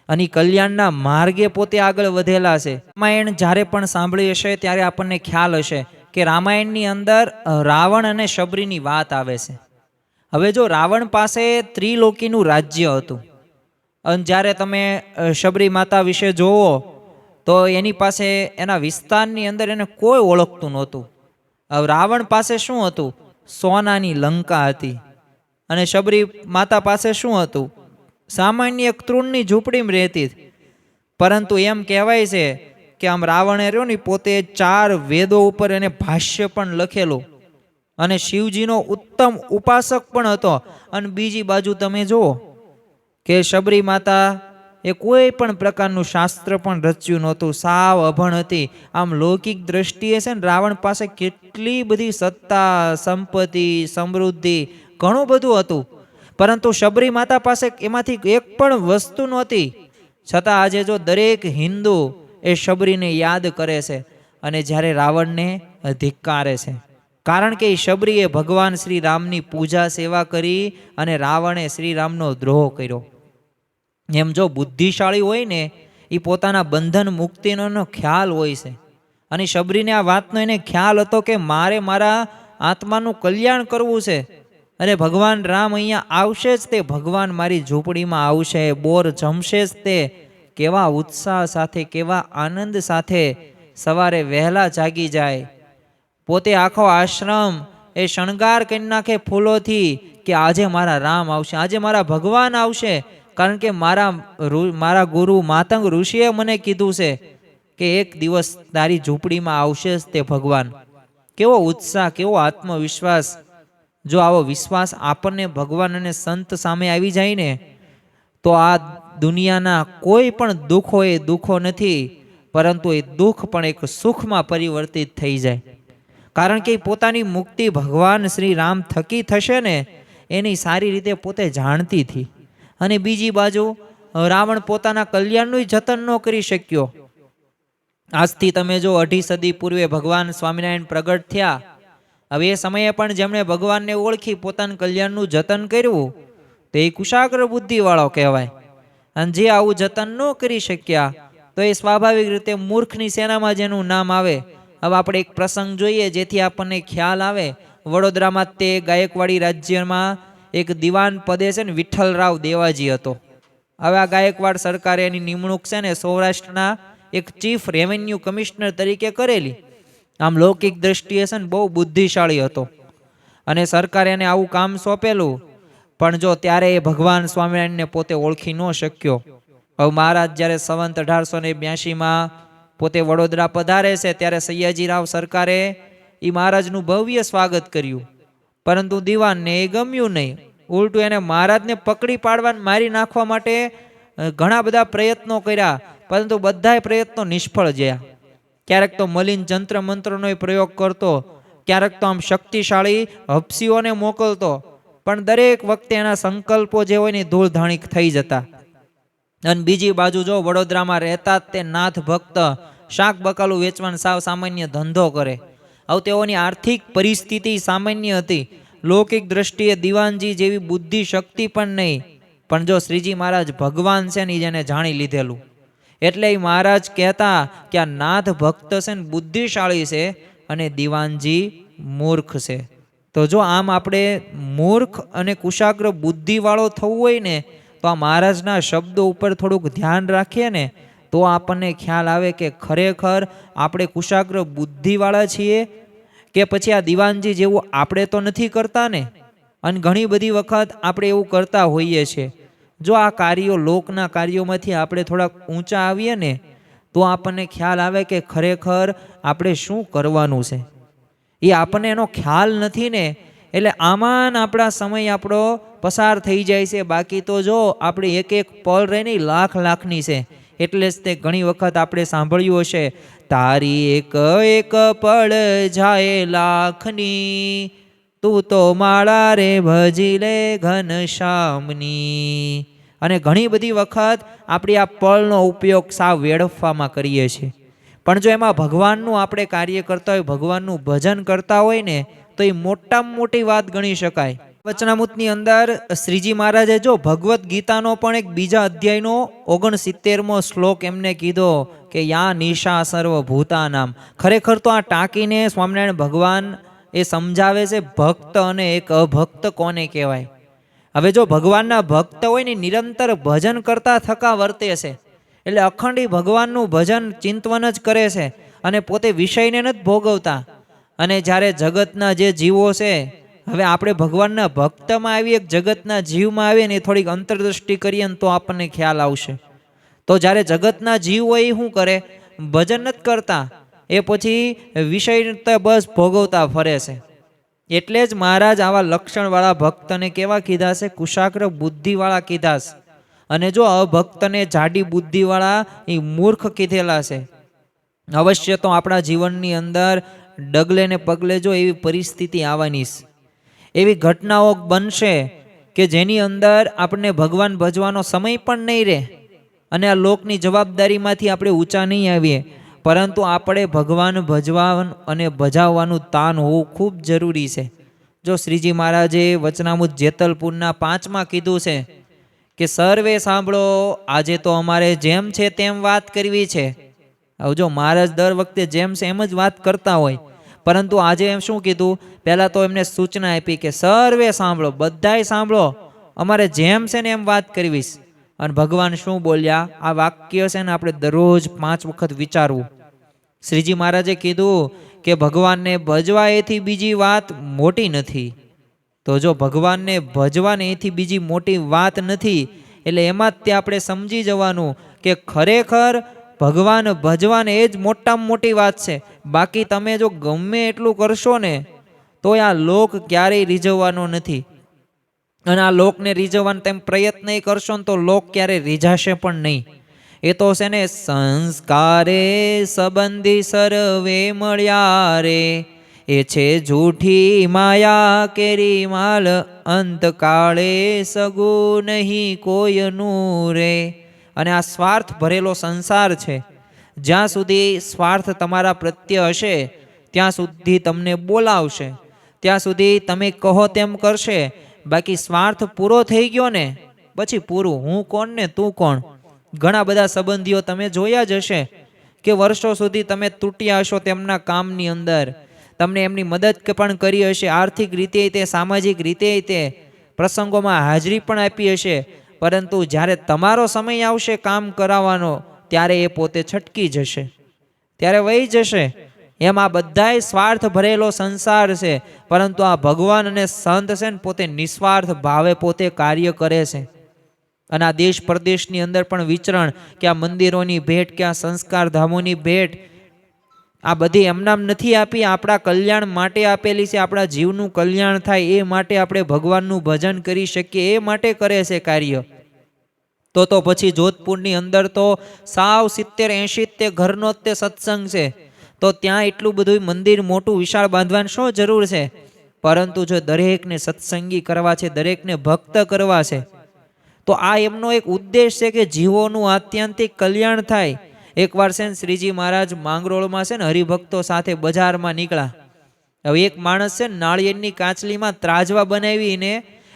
અને કલ્યાણના માર્ગે પોતે આગળ વધેલા છે. રામાયણ જ્યારે પણ સાંભળી હશે ત્યારે આપણને ખ્યાલ હશે કે રામાયણની અંદર રાવણ અને શબરીની વાત આવે છે. હવે જો રાવણ પાસે ત્રિલોકીનું રાજ્ય હતું, અને જ્યારે તમે શબરી માતા વિશે જોવો તો એની પાસે એના વિસ્તારની અંદર એને કોઈ ઓળખતું નહોતું. હવે રાવણ પાસે શું હતું? સોનાની લંકા હતી. અને શબરી માતા પાસે શું હતું? સામાન્ય એક તૃણની ઝૂંપડીમાં રહેતી. પરંતુ એમ કહેવાય છે કે આમ રાવણે રહ્યો ને પોતે 4 વેદો ઉપર એને ભાષ્ય પણ લખેલું, અને શિવજીનો ઉત્તમ ઉપાસક પણ હતો. અને બીજી બાજુ તમે જુઓ કે શબરી માતા એ કોઈ પણ પ્રકારનું શાસ્ત્ર પણ રચ્યું નહોતું, સાવ અભણ હતી. આમ લૌકિક દ્રષ્ટિએ છે ને રાવણ પાસે કેટલી બધી સત્તા, સંપત્તિ, સમૃદ્ધિ, ઘણું બધું હતું, પરંતુ શબરી માતા પાસે એમાંથી એક પણ વસ્તુ નહોતી. છતાં આજે જો દરેક હિન્દુ એ શબરીને યાદ કરે છે, અને જ્યારે રાવણને ધિક્કારે છે, કારણ કે શબરીએ ભગવાન શ્રી રામની પૂજા સેવા કરી અને રાવણે શ્રી રામનો દ્રોહ કર્યો. એમ જો બુદ્ધિશાળી હોય ને એ પોતાના બંધન મુક્તિનો ખ્યાલ હોય છે, અને શબરીને આ વાતનો એને ખ્યાલ હતો કે મારે મારા આત્માનું કલ્યાણ કરવું છે, અને ભગવાન રામ અહીંયા આવશે જ તે, ભગવાન મારી ઝૂંપડીમાં આવશે, બોર જમશે જ તે. કેવા ઉત્સાહ સાથે, કેવા આનંદ સાથે સવારે વહેલા જાગી જાય, પોતે આખો આશ્રમ એ શણગાર કરી નાખે ફૂલોથી કે આજે મારા રામ આવશે, આજે મારા ભગવાન આવશે. કારણ કે મારા ગુરુ માતંગ ઋષિએ મને કીધું છે કે એક દિવસ તારી ઝૂંપડીમાં આવશે જ તે ભગવાન. કેવો ઉત્સાહ, કેવો આત્મવિશ્વાસ! જો આવો વિશ્વાસ આપણને ભગવાન અને સંત સામે આવી જાય ને, તો આ દુનિયાના કોઈ પણ દુઃખો એ દુઃખો નથી, પરંતુ એ દુઃખ પણ એક સુખમાં પરિવર્તિત થઈ જાય. કારણ કે પોતાની મુક્તિ ભગવાન શ્રી રામ થકી થશે ને એની સારી રીતે પોતે જાણતી હતી. અને બીજી બાજુ રાવણ પોતાના કલ્યાણનું જતન ન કરી શક્યો. આજથી તમે જો 2.5 સદી પૂર્વે ભગવાન સ્વામિનારાયણ પ્રગટ થયા હવે એ સમયે પણ જેમણે ભગવાનને ઓળખી પોતાના કલ્યાણનું જતન કર્યું તો એ કુશાગ્ર બુદ્ધિવાળો કહેવાય. અને જે આવું જતન ન કરી શક્યા તો એ સ્વાભાવિક રીતે મૂર્ખની સેનામાં જેનું નામ આવે. હવે આપણે એક પ્રસંગ જોઈએ જેથી આપણને ખ્યાલ આવે. વડોદરામાં તે ગાયકવાડી રાજ્યમાં એક દિવાન પદે છે ને વિઠ્ઠલરાવ દેવાજી હતો. હવે આ ગાયકવાડ સરકારે એની નિમણૂક છે ને સૌરાષ્ટ્રના એક ચીફ રેવન્યુ કમિશનર તરીકે કરેલી. આમ લૌકિક દ્રષ્ટિએ છે ને બહુ બુદ્ધિશાળી હતો અને સરકારે એને આવું કામ સોંપેલું. પણ જો ત્યારે એ ભગવાન સ્વામિનારાયણને પોતે ઓળખી ન શક્યો. હવે મહારાજ જ્યારે સંવંત 1882માં પોતે વડોદરા પધારે છે ત્યારે સયાજીરાવ સરકારે એ મહારાજનું ભવ્ય સ્વાગત કર્યું. પરંતુ દિવાનને એ ગમ્યું નહીં. ઉલટું એને મહારાજને પકડી પાડવા મારી નાખવા માટે ઘણા બધા પ્રયત્નો કર્યા, પરંતુ બધાય પ્રયત્નો નિષ્ફળ ગયા. ક્યારેક તો મલિન જંત્ર મંત્રનો પ્રયોગ કરતો, ક્યારેક તો આમ શક્તિશાળી હપસીઓને મોકલતો, પણ દરેક વખતે એના સંકલ્પો જે હોય ને ધૂળધાણી થઈ જતા. અને બીજી બાજુ જો વડોદરામાં રહેતા તે નાથ ભક્ત શાક બકાલું વેચવાનો સાવ સામાન્ય ધંધો કરે. હવે તેઓની આર્થિક પરિસ્થિતિ સામાન્ય હતી. લૌકિક દ્રષ્ટિએ દિવાનજી જેવી બુદ્ધિ શક્તિ પણ નહીં. પણ જો શ્રીજી મહારાજ ભગવાન છે ને જેને જાણી લીધેલું, એટલે એ મહારાજ કહેતા કે આ નાથ ભક્ત છે ને બુદ્ધિશાળી છે અને દિવાનજી મૂર્ખ છે. તો જો આમ આપણે મૂર્ખ અને કુશાગ્ર બુદ્ધિવાળો થવું હોય ને તો આ મહારાજના શબ્દો ઉપર થોડુંક ધ્યાન રાખીએ ને તો આપણને ખ્યાલ આવે કે ખરેખર આપણે કુશાગ્ર બુદ્ધિવાળા છીએ કે પછી આ દિવાનજી જેવું આપણે તો નથી કરતા ને. અને ઘણી બધી વખત આપણે એવું કરતા હોઈએ છીએ. જો આ કાર્યો લોકના કાર્યોમાંથી આપણે થોડાક ઊંચા આવીએ ને તો આપણને ખ્યાલ આવે કે ખરેખર આપણે શું કરવાનું છે. એ આપણને એનો ખ્યાલ નથી ને, એટલે આમાં આપણા સમય આપણો પસાર થઈ જાય છે. બાકી તો જો આપણે એક એક પળ રહે નહીં લાખની છે. એટલે જ તે ઘણી વખત આપણે સાંભળ્યું હશે, તારી એક એક પળ જાય લાખની, તું તો માળા રે ભજી લે ઘનશ્યામની. અને ઘણી બધી વખત આપણી આ પળનો ઉપયોગ સાવ વેડફવામાં કરીએ છીએ. પણ જો એમાં ભગવાનનું આપણે કાર્ય કરતા હોય, ભગવાનનું ભજન કરતા હોય ને તો એ મોટામાં મોટી વાત ગણી શકાય. વચનામૃતની અંદર શ્રીજી મહારાજે જો ભગવદ્ ગીતાનો પણ એક બીજા અધ્યાયનો 69મો શ્લોક એમને કીધો કે યા નિશા સર્વભૂતાનામ. ખરેખર તો આ ટાંકીને સ્વામિનારાયણ ભગવાન એ સમજાવે છે ભક્ત અને એક અભક્ત કોને કહેવાય. હવે જો ભગવાનના ભક્ત હોય ને નિરંતર ભજન કરતા થકા વર્તે છે, એટલે અખંડી ભગવાનનું ભજન ચિંતવન જ કરે છે અને પોતે વિષયને નથી ભોગવતા. અને જ્યારે જગતના જે જીવો છે, હવે આપણે ભગવાનના ભક્તમાં આવીએ જગતના જીવમાં આવીએ ને થોડીક અંતરદૃષ્ટિ કરીએ ને તો આપણને ખ્યાલ આવશે. તો જ્યારે જગતના જીવ હોય એ શું કરે, ભજન નથી કરતા, એ પછી વિષય બસ ભોગવતા ફરે છે. એટલે જ મહારાજ આવા લક્ષણવાળા ભક્તને કેવા કીધા છે, કુશાગ્ર બુદ્ધિવાળા કીધા છે. અને જો અભક્તને જાડી બુદ્ધિવાળા એ મૂર્ખ કીધેલા છે. અવશ્ય તો આપણા જીવનની અંદર ડગલે ને પગલે જો એવી પરિસ્થિતિ આવવાની છે, એવી ઘટનાઓ બનશે કે જેની અંદર આપણને ભગવાન ભજવાનો સમય પણ નહીં રહે અને આ લોકની જવાબદારીમાંથી આપણે ઊંચા નહીં આવીએ. પરંતુ આપણે ભગવાન ભજવા અને ભજાવવાનું તાન હોવું ખૂબ જરૂરી છે. જો શ્રીજી મહારાજે વચનામૃત જેતલપુરના 5માં કીધું છે કે સર્વે સાંભળો, આજે તો અમારે જેમ છે તેમ વાત કરવી છે. હવે જો મહારાજ દર વખતે જેમ છે એમ જ વાત કરતા હોય, પરંતુ આજે એમ શું કીધું, પહેલાં તો એમને સૂચના આપી કે સર્વે સાંભળો, બધાય સાંભળો, અમારે જેમ છે ને એમ વાત કરવી. અને ભગવાન શું બોલ્યા, આ વાક્ય છે ને આપણે દરરોજ 5 વખત વિચારવું. શ્રીજી મહારાજે કીધું કે ભગવાનને ભજવા એથી બીજી વાત મોટી નથી. તો જો ભગવાનને ભજવાને એથી બીજી મોટી વાત નથી, એટલે એમાં જ તે આપણે સમજી જવાનું કે ખરેખર ભગવાન ભજવાને એ જ મોટામાં મોટી વાત છે. બાકી તમે જો ગમે એટલું કરશો ને તો આ લોક ક્યારેય રીઝવવાનો નથી. અને આ લોકને રીઝવવાનો તેમ પ્રયત્ન કરશો ને તો લોક ક્યારેય રીઝાશે પણ નહીં. એ તો છે ને સંસ્કારે સંબંધી સર્વે મળ્યા રે, એ છે જૂઠી માયા કેરી માલ, અંતકાળે સગુ નહીં કોઈનું રે. અને આ સ્વાર્થ ભરેલો સંસાર છે. જ્યાં સુધી સ્વાર્થ તમારા પ્રત્યે હશે ત્યાં સુધી તમને બોલાવશે, ત્યાં સુધી તમે કહો તેમ કરશે, બાકી સ્વાર્થ પૂરો થઈ ગયો ને પછી પૂરું. હું કોણ ને તું કોણ. ઘણા બધા સંબંધીઓ તમે જોયા જ હશે કે વર્ષો સુધી તમે તૂટ્યા હશો તેમના કામની અંદર. તમને એમની મદદ પણ કરી હશે, આર્થિક રીતે તે, સામાજિક રીતે તે, પ્રસંગોમાં હાજરી પણ આપી હશે, પરંતુ જ્યારે તમારો સમય આવશે કામ કરાવવાનો ત્યારે એ પોતે છટકી જશે, ત્યારે વહી જશે. એમ આ બધાય સ્વાર્થ ભરેલો સંસાર છે, પરંતુ આ ભગવાન અને સંત છે ને પોતે નિસ્વાર્થ ભાવે પોતે કાર્ય કરે છે. અને આ દેશ પ્રદેશની અંદર પણ વિચરણ, કે આ મંદિરોની ભેટ, કે આ સંસ્કાર ધામોની ભેટ, આ બધી એમનામ નથી આપી, આપણા કલ્યાણ માટે આપેલી છે. આપણા જીવનું કલ્યાણ થાય એ માટે આપણે ભગવાનનું ભજન કરી શકીએ એ માટે કરે છે કાર્ય. તો પછી જોધપુરની અંદર તો સાવ 70-80 તે ઘરનો જ તે સત્સંગ છે, તો ત્યાં એટલું બધું મંદિર મોટું વિશાળ બાંધવાની શું જરૂર છે? પરંતુ જો દરેકને સત્સંગી કરવા છે, દરેકને ભક્ત કરવા છે, તો આ એમનો એક ઉદ્દેશ છે કે જીવોનું આત્યંતિક કલ્યાણ થાય. એકવાર છે ને શ્રીજી મહારાજ માંગરોળમાં છે ને હરિભક્તો સાથે બજારમાં નીકળ્યા. હવે એક માણસ છે ને નાળિયેરની કાચલીમાં ત્રાજવા બનાવીને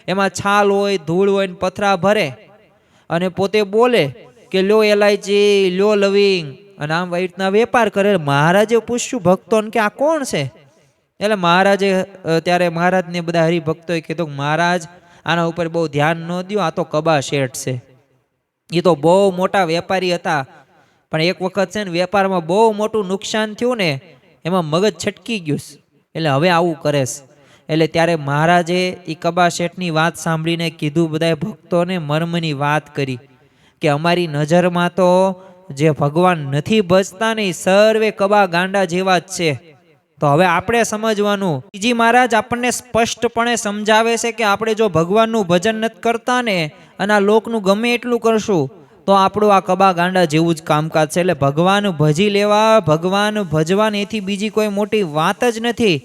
એમાં છાલ હોય, ધૂળ હોય ને પથરા ભરે અને પોતે બોલે કે લો એલાયચી, લો લવિંગ, અને આમ રીતના વેપાર કરે. મહારાજે પૂછ્યું ભક્તોને કે આ કોણ છે? એટલે મહારાજે ત્યારે મહારાજને બધા હરિભક્તોએ કીધું, મહારાજ આના ઉપર બહુ ધ્યાન ન દો, આ તો કબા શેઠ છે. એ તો બહુ મોટા વેપારી હતા, પણ એક વખત છે ને વેપારમાં બહુ મોટું નુકસાન થયું ને, એમાં મગજ છટકી ગયું, એટલે હવે આવું કરે છે. એટલે ત્યારે મહારાજે એ કબા શેઠની વાત સાંભળીને કીધું બધા ભક્તોને મર્મની વાત કરી કે અમારી નજરમાં તો જે ભગવાન નથી ભજતા ને એ સર્વે કબા ગાંડા જેવા જ છે. તો હવે આપણે સમજવાનું, શ્રીજી મહારાજ આપણને સ્પષ્ટપણે સમજાવે છે કે આપણે જો ભગવાનનું ભજન નથી કરતા ને અને આ લોકનું ગમે એટલું કરશું તો આપણું આ કબા ગાંડા જેવું જ કામકાજ છે. એટલે ભગવાન ભજી લેવા, ભગવાન ભજવા એથી બીજી કોઈ મોટી વાત જ નથી.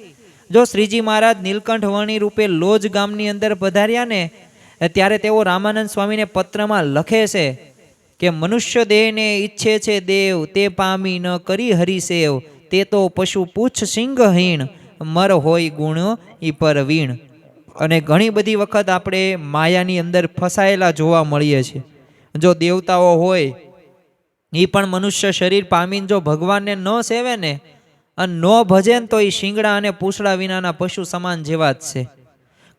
જો શ્રીજી મહારાજ નીલકંઠ વર્ણી રૂપે લોજ ગામની અંદર પધાર્યા ને ત્યારે તેઓ રામાનંદ સ્વામીને પત્રમાં લખે છે કે મનુષ્ય દેહને ઈચ્છે છે દેવ, તે પામી ન કરી હરિસેવ, તે તો પશુ પૂછ સિંહહીણ, મર હોય ગુણ ઈ પરવીણ. અને ઘણી બધી વખત આપણે માયાની અંદર ફસાયેલા જોવા મળીએ છીએ. જો દેવતાઓ હોય એ પણ મનુષ્ય શરીર પામીને જો ભગવાનને ન સેવે ને અને ન ભજે ને તો એ શિંગડા અને પૂંછડા વિનાના પશુ સમાન જેવા જ છે.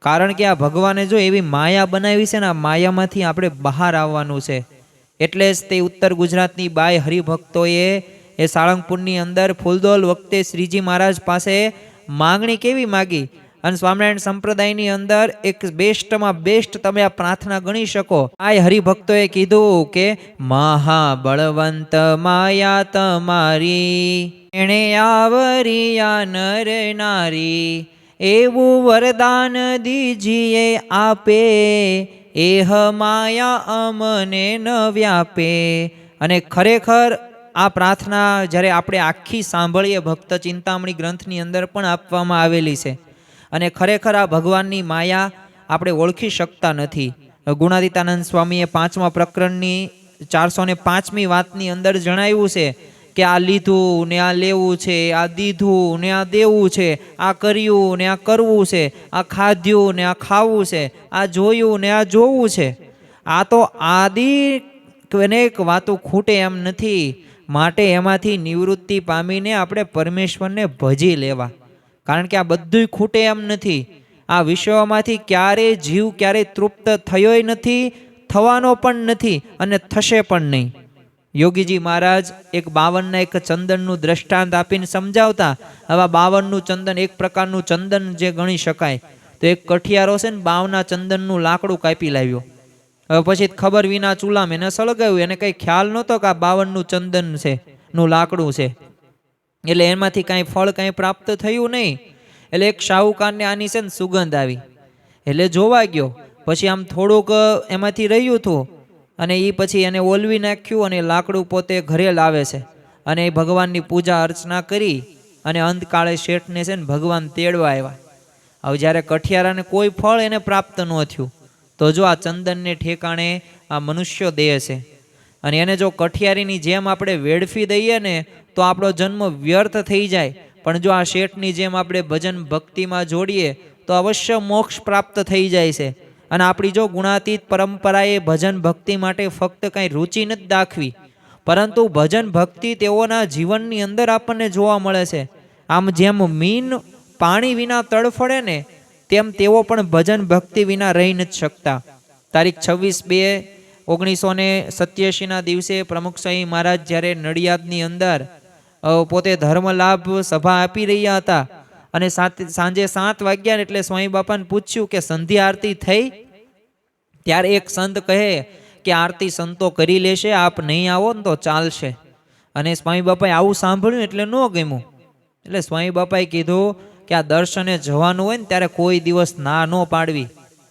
કારણ કે આ ભગવાને જો એવી માયા બનાવી છે ને, આ માયામાંથી આપણે બહાર આવવાનું છે. એટલે જ તે ઉત્તર ગુજરાતની બાય હરિભક્તોએ એ સાળંગપુરની અંદર ફૂલદોલ વખતે શ્રીજી મહારાજ પાસે માંગણી કેવી માગી. અને સ્વામિનારાયણ સંપ્રદાયની અંદર એક બેસ્ટમાં બેસ્ટ તમે આ પ્રાર્થના ગણી શકો. આ હરિભક્તોએ કીધું કે મહાબળવંત માયા તમારી, એણે આવરિયા નર નારી, એવું વરદાન દીજીએ આપે, એહ માયા અમને ન વ્યાપે. અને ખરેખર આ પ્રાર્થના જ્યારે આપણે આખી સાંભળીએ, ભક્ત ચિંતામણી ગ્રંથની અંદર પણ આપવામાં આવેલી છે. અને ખરેખર આ ભગવાનની માયા આપણે ઓળખી શકતા નથી. ગુણાતીતાનંદ સ્વામીએ 5મા પ્રકરણની 405મી વાતની અંદર જણાવ્યું છે કે આ લીધું ને આ લેવું છે, આ દીધું ને આ દેવું છે, આ કર્યું ને આ કરવું છે, આ ખાધ્યું ને આ ખાવું છે, આ જોયું ને આ જોવું છે. આ તો આદિ અનેક વાતો ખૂટે એમ નથી. માટે એમાંથી નિવૃત્તિ પામીને આપણે પરમેશ્વરને ભજી લેવા. કારણ કે આ બધું ખૂટે એમ નથી. આ વિષયોમાંથી ક્યારેય જીવ ક્યારેય તૃપ્ત થયોય નથી, થવાનો પણ નથી અને થશે પણ નહીં. યોગીજી મહારાજ એક 52ના એક ચંદનનું દ્રષ્ટાંત આપીને સમજાવતા. હવે 52નું ચંદન એક પ્રકારનું ચંદન જે ગણી શકાય. તો એક કઠિયારો છે ને 52ના ચંદનનું લાકડું કાપી લાવ્યો. હવે પછી ખબર વિના ચૂલામાં એને સળગાવ્યું. એને કંઈ ખ્યાલ નહોતો કે આ 52નું ચંદન છે, નું લાકડું છે. એટલે એમાંથી કાંઈ ફળ કાંઈ પ્રાપ્ત થયું નહીં. એટલે એક શાહુકારને આની છે ને સુગંધ આવી, એટલે જોવા ગયો. પછી આમ થોડુંક એમાંથી રહ્યું હતું અને એ પછી એને ઓલવી નાખ્યું અને લાકડું પોતે ઘરે લાવે છે અને એ ભગવાનની પૂજા અર્ચના કરી અને અંતકાળે શેઠને છે ને ભગવાન તેડવા આવ્યા. હવે જ્યારે કઠિયારાને કોઈ ફળ એને પ્રાપ્ત ન થયું, તો જો આ ચંદનને ઠેકાણે આ મનુષ્ય દેહ છે અને એને જો કઠિયારીની જેમ આપણે વેડફી દઈએ ને તો આપણો જન્મ વ્યર્થ થઈ જાય. પણ જો આ શેઠની જેમ આપણે ભજન ભક્તિમાં જોડીએ તો અવશ્ય મોક્ષ પ્રાપ્ત થઈ જાય છે. અને આપણી જો ગુણાતીત પરંપરાએ ભજન ભક્તિ માટે ફક્ત કાંઈ રુચિ નથી દાખવી, પરંતુ ભજન ભક્તિ તેઓના જીવનની અંદર આપણને જોવા મળે છે. આમ જેમ મીન પાણી વિના તડફડે ને, તેમ તેઓ પણ ભજન ભક્તિ વિના રહી નથી શકતા. તારીખ 26/2/1987 દિવસે પ્રમુખ સ્વામી મહારાજ જ્યારે નડિયાદની અંદર પોતે ધર્મલાભ સભા આપી રહ્યા હતા અને સાંજે 7 વાગ્યા એટલે સ્વામી બાપાને પૂછ્યું કે સંધ્યા આરતી થઈ? ત્યારે એક સંત કહે કે આરતી સંતો કરી લેશે, આપ નહીં આવો ને તો ચાલશે. અને સ્વામી બાપાએ આવું સાંભળ્યું એટલે ન ગમ્યું. એટલે સ્વામી બાપાએ કીધું કે આ દર્શને જવાનું હોય ને ત્યારે કોઈ દિવસ ના ન પાડવી.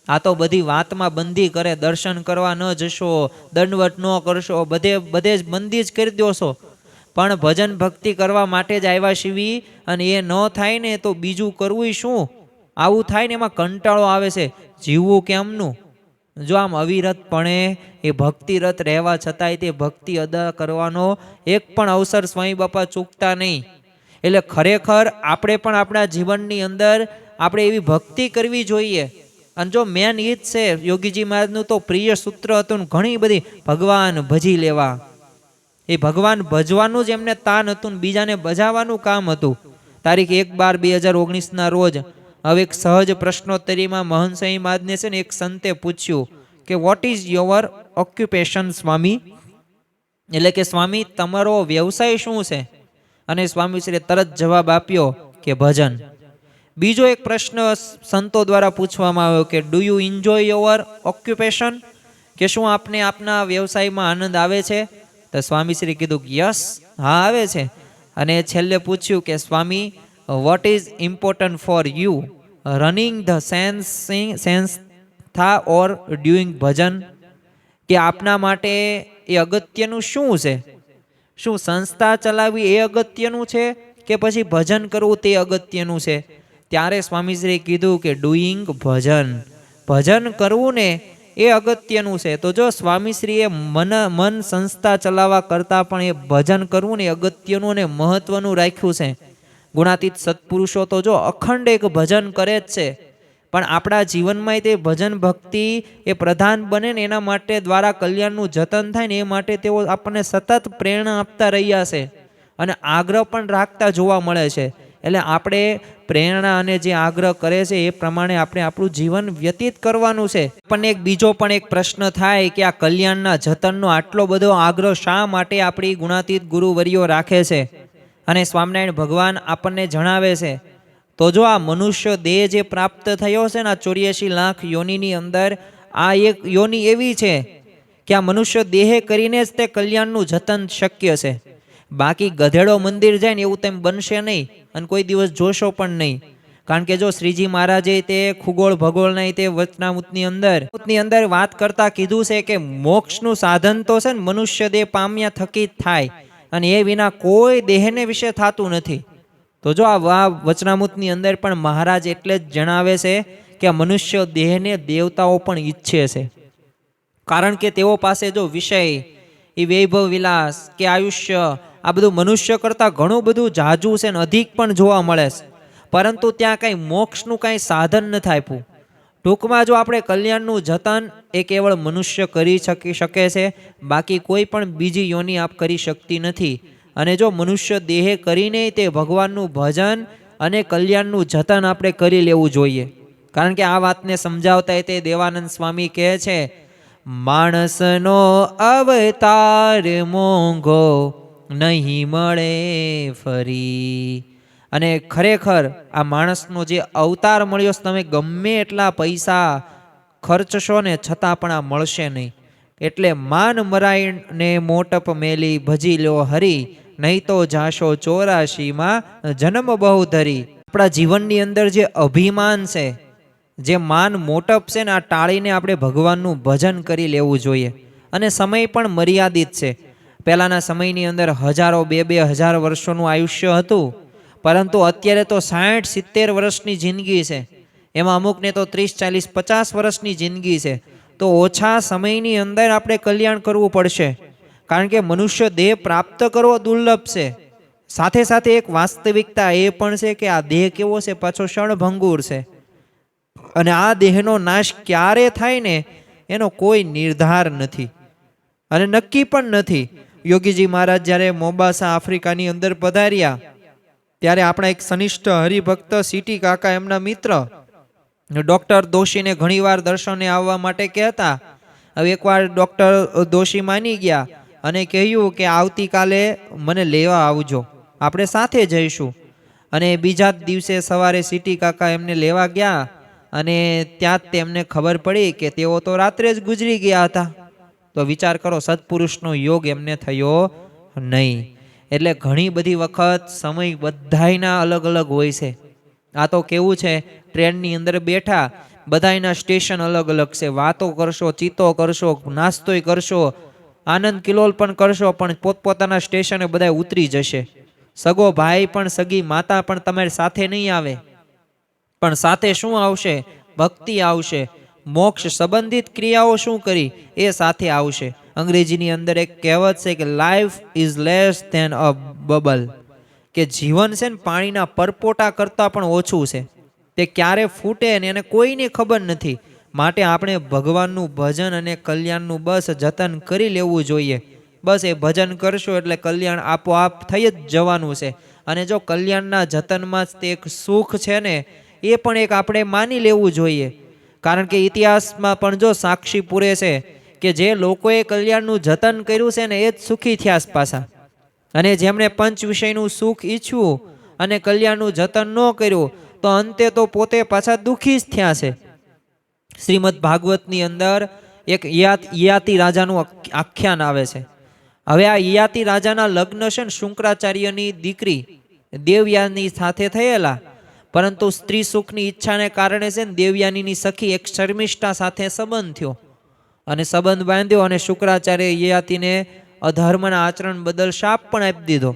આ તો બધી વાતમાં બંધી કરે, દર્શન કરવા ન જશો, દંડવટ ન કરશો, બધે જ બંધી જ કરી દો છો. પણ ભજન ભક્તિ કરવા માટે જ આવ્યા શિવી, અને એ ન થાય ને તો બીજું કરવું શું? આવું થાય ને એમાં કંટાળો આવે છે, જીવવું કેમનું? જો આમ અવિરતપણે એ ભક્તિરત રહેવા છતાંય તે ભક્તિ અદા કરવાનો એક પણ અવસર સ્વામી બાપા ચૂકતા નહીં. એટલે ખરેખર આપણે પણ આપણા જીવનની અંદર આપણે એવી ભક્તિ કરવી જોઈએ. અને જો મેન એ જ છે, યોગીજી મહારાજનું તો પ્રિય સૂત્ર હતું ઘણી બધી, ભગવાન ભજી લેવા. એ ભગવાન ભજવાનું જ એમને તાન હતું ને બીજાને બજાવવાનું કામ હતું. તારીખ 1/12/2019 રોજ હવે એક સહજ પ્રશ્નોત્તરીમાં મહંત સ્વામી મહારાજને છે ને એક સંતે પૂછ્યું કે વોટ ઇઝ યોર ઓક્યુપેશન સ્વામી? એટલે કે સ્વામી તમારો વ્યવસાય શું છે? અને સ્વામીશ્રીએ તરત જવાબ આપ્યો કે ભજન. બીજો એક પ્રશ્ન સંતો દ્વારા પૂછવામાં આવ્યો કે do you enjoy your occupation? કે શું આપને આપના વ્યવસાયમાં આનંદ આવે છે? તો સ્વામીશ્રી કીધું યસ, હા આવે છે. અને છેલ્લે પૂછ્યું કે Swami what is important for you, running the સંસ્થા ઓર ડુઈંગ ભજન? કે આપના માટે એ અગત્યનું શું છે? શું સંસ્થા ચલાવવી એ અગત્યનું છે કે પછી ભજન કરવું તે અગત્યનું છે? ત્યારે સ્વામીશ્રીએ કીધું કે ડુઈંગ ભજન, ભજન કરવું ને એ અગત્યનું છે. તો જો સ્વામીશ્રીએ મન સંસ્થા ચલાવવા કરતાં પણ એ ભજન કરવું ને અગત્યનું અને મહત્વનું રાખ્યું છે. ગુણાતીત સત્પુરુષો તો જો અખંડ એક ભજન કરે જ છે, પણ આપણા જીવનમાં તે ભજન ભક્તિ એ પ્રધાન બને ને એના માટે દ્વારા કલ્યાણનું જતન થાય ને એ માટે તેઓ આપણને સતત પ્રેરણા આપતા રહ્યા છે અને આગ્રહ પણ રાખતા જોવા મળે છે. એટલે આપણે પ્રેરણા અને જે આગ્રહ કરે છે એ પ્રમાણે આપણે આપણું જીવન વ્યતીત કરવાનું છે. પણ એક બીજો પણ એક પ્રશ્ન થાય કે આ કલ્યાણના જતનનો આટલો બધો આગ્રહ શા માટે આપણી ગુણાતીત ગુરુવર્યો રાખે છે? અને સ્વામિનારાયણ ભગવાન આપણને જણાવે છે, તો જો આ મનુષ્ય દેહ જે પ્રાપ્ત થયો છે ને 84 લાખ યોનિની અંદર, આ એક યોનિ એવી છે કે આ મનુષ્ય દેહ કરીને જ તે કલ્યાણનું જતન શક્ય છે. બાકી ગધેડો મંદિર જાય ને એવું તેમ બનશે નહીં અને કોઈ દિવસ જોશો પણ નહીં. કારણ કે જો શ્રીજી મહારાજે તે ખુગોળ ભગોળના તે વચનામૃતની અંદર વાત કરતા કીધું છે કે મોક્ષનું સાધન તો છે ને મનુષ્ય દેહ પામ્યા થકી જ થાય, અને એ વિના કોઈ દેહને વિશે થતું નથી. તો જો આ વચનામૃતની અંદર પણ મહારાજ એટલે જ જણાવે છે કે આ મનુષ્ય દેહને દેવતાઓ પણ ઈચ્છે છે. કારણ કે તેઓ પાસે જો વિષય, એ વૈભવ વિલાસ કે આયુષ્ય, આ બધું મનુષ્ય કરતાં ઘણું બધું જાજુ છે ને અધિક પણ જોવા મળે છે, પરંતુ ત્યાં કાંઈ મોક્ષનું કાંઈ સાધન નથી આપ્યું. ટૂંકમાં જો આપણે કલ્યાણનું જતન એ કેવળ મનુષ્ય કરી શકે છે, બાકી કોઈ પણ બીજી યોનિ આપ કરી શકતી નથી. અને જો મનુષ્ય દેહે કરીને તે ભગવાનનું ભજન અને કલ્યાણનું જતન આપણે કરી લેવું જોઈએ. કારણ કે આ વાતને સમજાવતા તે દેવાનંદ સ્વામી કહે છે, માણસનો અવતાર મોંઘો નહીં મળે ફરી. અને ખરેખર આ માણસનો જે અવતાર મળ્યો છે, તમે ગમે એટલા પૈસા ખર્ચશો ને છતાં પણ આ મળશે નહીં. એટલે માન મરાઈને મોટપ મેલી ભજી લો હરી, નહીં તો જાશો 84માં જન્મ બહુ ધરી. આપણા જીવનની અંદર જે અભિમાન છે, જે માન મોટપ છે ને, આ ટાળીને આપણે ભગવાનનું ભજન કરી લેવું જોઈએ. અને સમય પણ મર્યાદિત છે. પહેલાંના સમયની અંદર હજારો 2-2 હજાર વર્ષોનું આયુષ્ય હતું, પરંતુ અત્યારે તો 60-70 વર્ષની જિંદગી છે. એમાં અમુકને તો 30-40-50 વર્ષની જિંદગી છે. તો ઓછા સમયની અંદર આપણે કલ્યાણ કરવું પડશે. કારણ કે મનુષ્ય દેહ પ્રાપ્ત કરવો દુર્લભ છે. સાથે સાથે એક વાસ્તવિકતા એ પણ છે કે આ દેહ કેવો છે, પાછો ક્ષણભંગુર છે, અને આ દેહનો નાશ ક્યારે થાય ને એનો કોઈ નિર્ધાર નથી અને નક્કી પણ નથી. યોગીજી મહારાજ જ્યારે મોમ્બાસા આફ્રિકાની અંદર પધાર્યા ત્યારે આપણા એક સનિષ્ઠ હરિભક્ત સીટી કાકા એમના મિત્ર ડૉક્ટર દોશીને ઘણીવાર દર્શને આવવા માટે કહેતા. હવે એકવાર ડૉક્ટર દોશી માની ગયા અને કહ્યું કે આવતીકાલે મને લેવા આવજો, આપણે સાથે જઈશું. અને બીજા જ દિવસે સવારે સીટી કાકા એમને લેવા ગયા અને ત્યાં જ તેમને ખબર પડી કે તેઓ તો રાત્રે જ ગુજરી ગયા હતા. તો વિચાર કરો, સત્પુરુષનો યોગ એમને થયો નહીં. એટલે ઘણી બધી વખત સમય બધાયના અલગ અલગ હોય છે. આ તો કેવું છે, ટ્રેનની અંદર બેઠા બધાયના સ્ટેશન અલગ અલગ છે. વાતો કરશો, ચીતો કરશો, નાસ્તોય કરશો, આનંદ કિલોલ પણ કરશો, પણ પોતપોતાના સ્ટેશને બધા ઉતરી જશે. સગો ભાઈ પણ સગી માતા પણ તમારી સાથે નહીં આવે, પણ સાથે શું આવશે? ભક્તિ આવશે. મોક્ષ સંબંધિત ક્રિયાઓ શું કરી એ સાથે આવશે. અંગ્રેજીની અંદર એક કહેવત છે કે life is less than a bubble, કે જીવન છે ને પાણીના પરપોટા કરતાં પણ ઓછું છે. તે ક્યારે ફૂટે ને એને કોઈને ખબર નથી. માટે આપણે ભગવાનનું ભજન અને કલ્યાણનું બસ જતન કરી લેવું જોઈએ. બસ એ ભજન કરશો એટલે કલ્યાણ આપોઆપ થઈ જ જવાનું છે. અને જો કલ્યાણના જતનમાં જ તે એક સુખ છે ને, એ પણ એક આપણે માની લેવું જોઈએ. કારણ કે ઇતિહાસમાં પણ જો સાક્ષી પૂરે છે કે જે લોકોએ કલ્યાણનું જતન કર્યું છે ને એ જ સુખી થયા પાછા, અને જેમણે પંચ વિષયનું સુખ ઈચ્છ્યું અને કલ્યાણનું જતન ન કર્યું તો અંતે તો પોતે પાછા દુઃખી જ થયા છે. શ્રીમદ ભાગવતની અંદર એક યયાતિ રાજાનું આખ્યાન આવે છે. હવે આ યયાતિ રાજાના લગ્ન છે ને શુક્રાચાર્યની દીકરી દેવયાની સાથે થયેલા, પરંતુ સ્ત્રી સુખની ઈચ્છાને કારણે છે ને દેવયાનીની સખી એક શર્મિષ્ઠા સાથે સંબંધ થયો અને સંબંધ બાંધ્યો અને શુક્રાચાર્ય યયાતિને અધર્મના આચરણ બદલ શાપ પણ આપી દીધો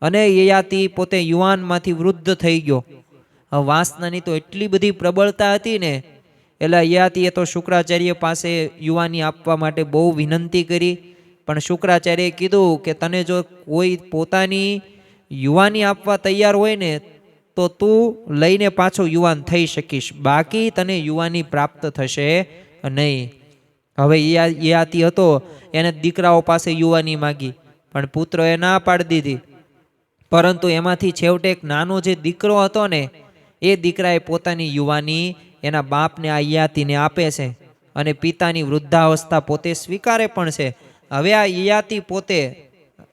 અને યયાતિ પોતે યુવાનમાંથી વૃદ્ધ થઈ ગયો. વાસનાની તો એટલી બધી પ્રબળતા હતી ને, એટલે યયાતિએ તો શુક્રાચાર્ય પાસે યુવાની આપવા માટે બહુ વિનંતી કરી, પણ શુક્રાચાર્યએ કીધું કે તને જો કોઈ પોતાની યુવાની આપવા તૈયાર હોય ને તો તું લઈને પાછો યુવાન થઈ શકીશ, બાકી તને યુવાની પ્રાપ્ત થશે નહીં. હવે યયાતિ હતો એને દીકરાઓ પાસે યુવાની માગી, પણ પુત્રએ ના પાડી દીધી. પરંતુ એમાંથી છેવટે એક નાનો જે દીકરો હતો ને, એ દીકરાએ પોતાની યુવાની એના બાપને આ યયાતિને આપે છે અને પિતાની વૃદ્ધાવસ્થા પોતે સ્વીકારે પણ છે. હવે આ યયાતિ પોતે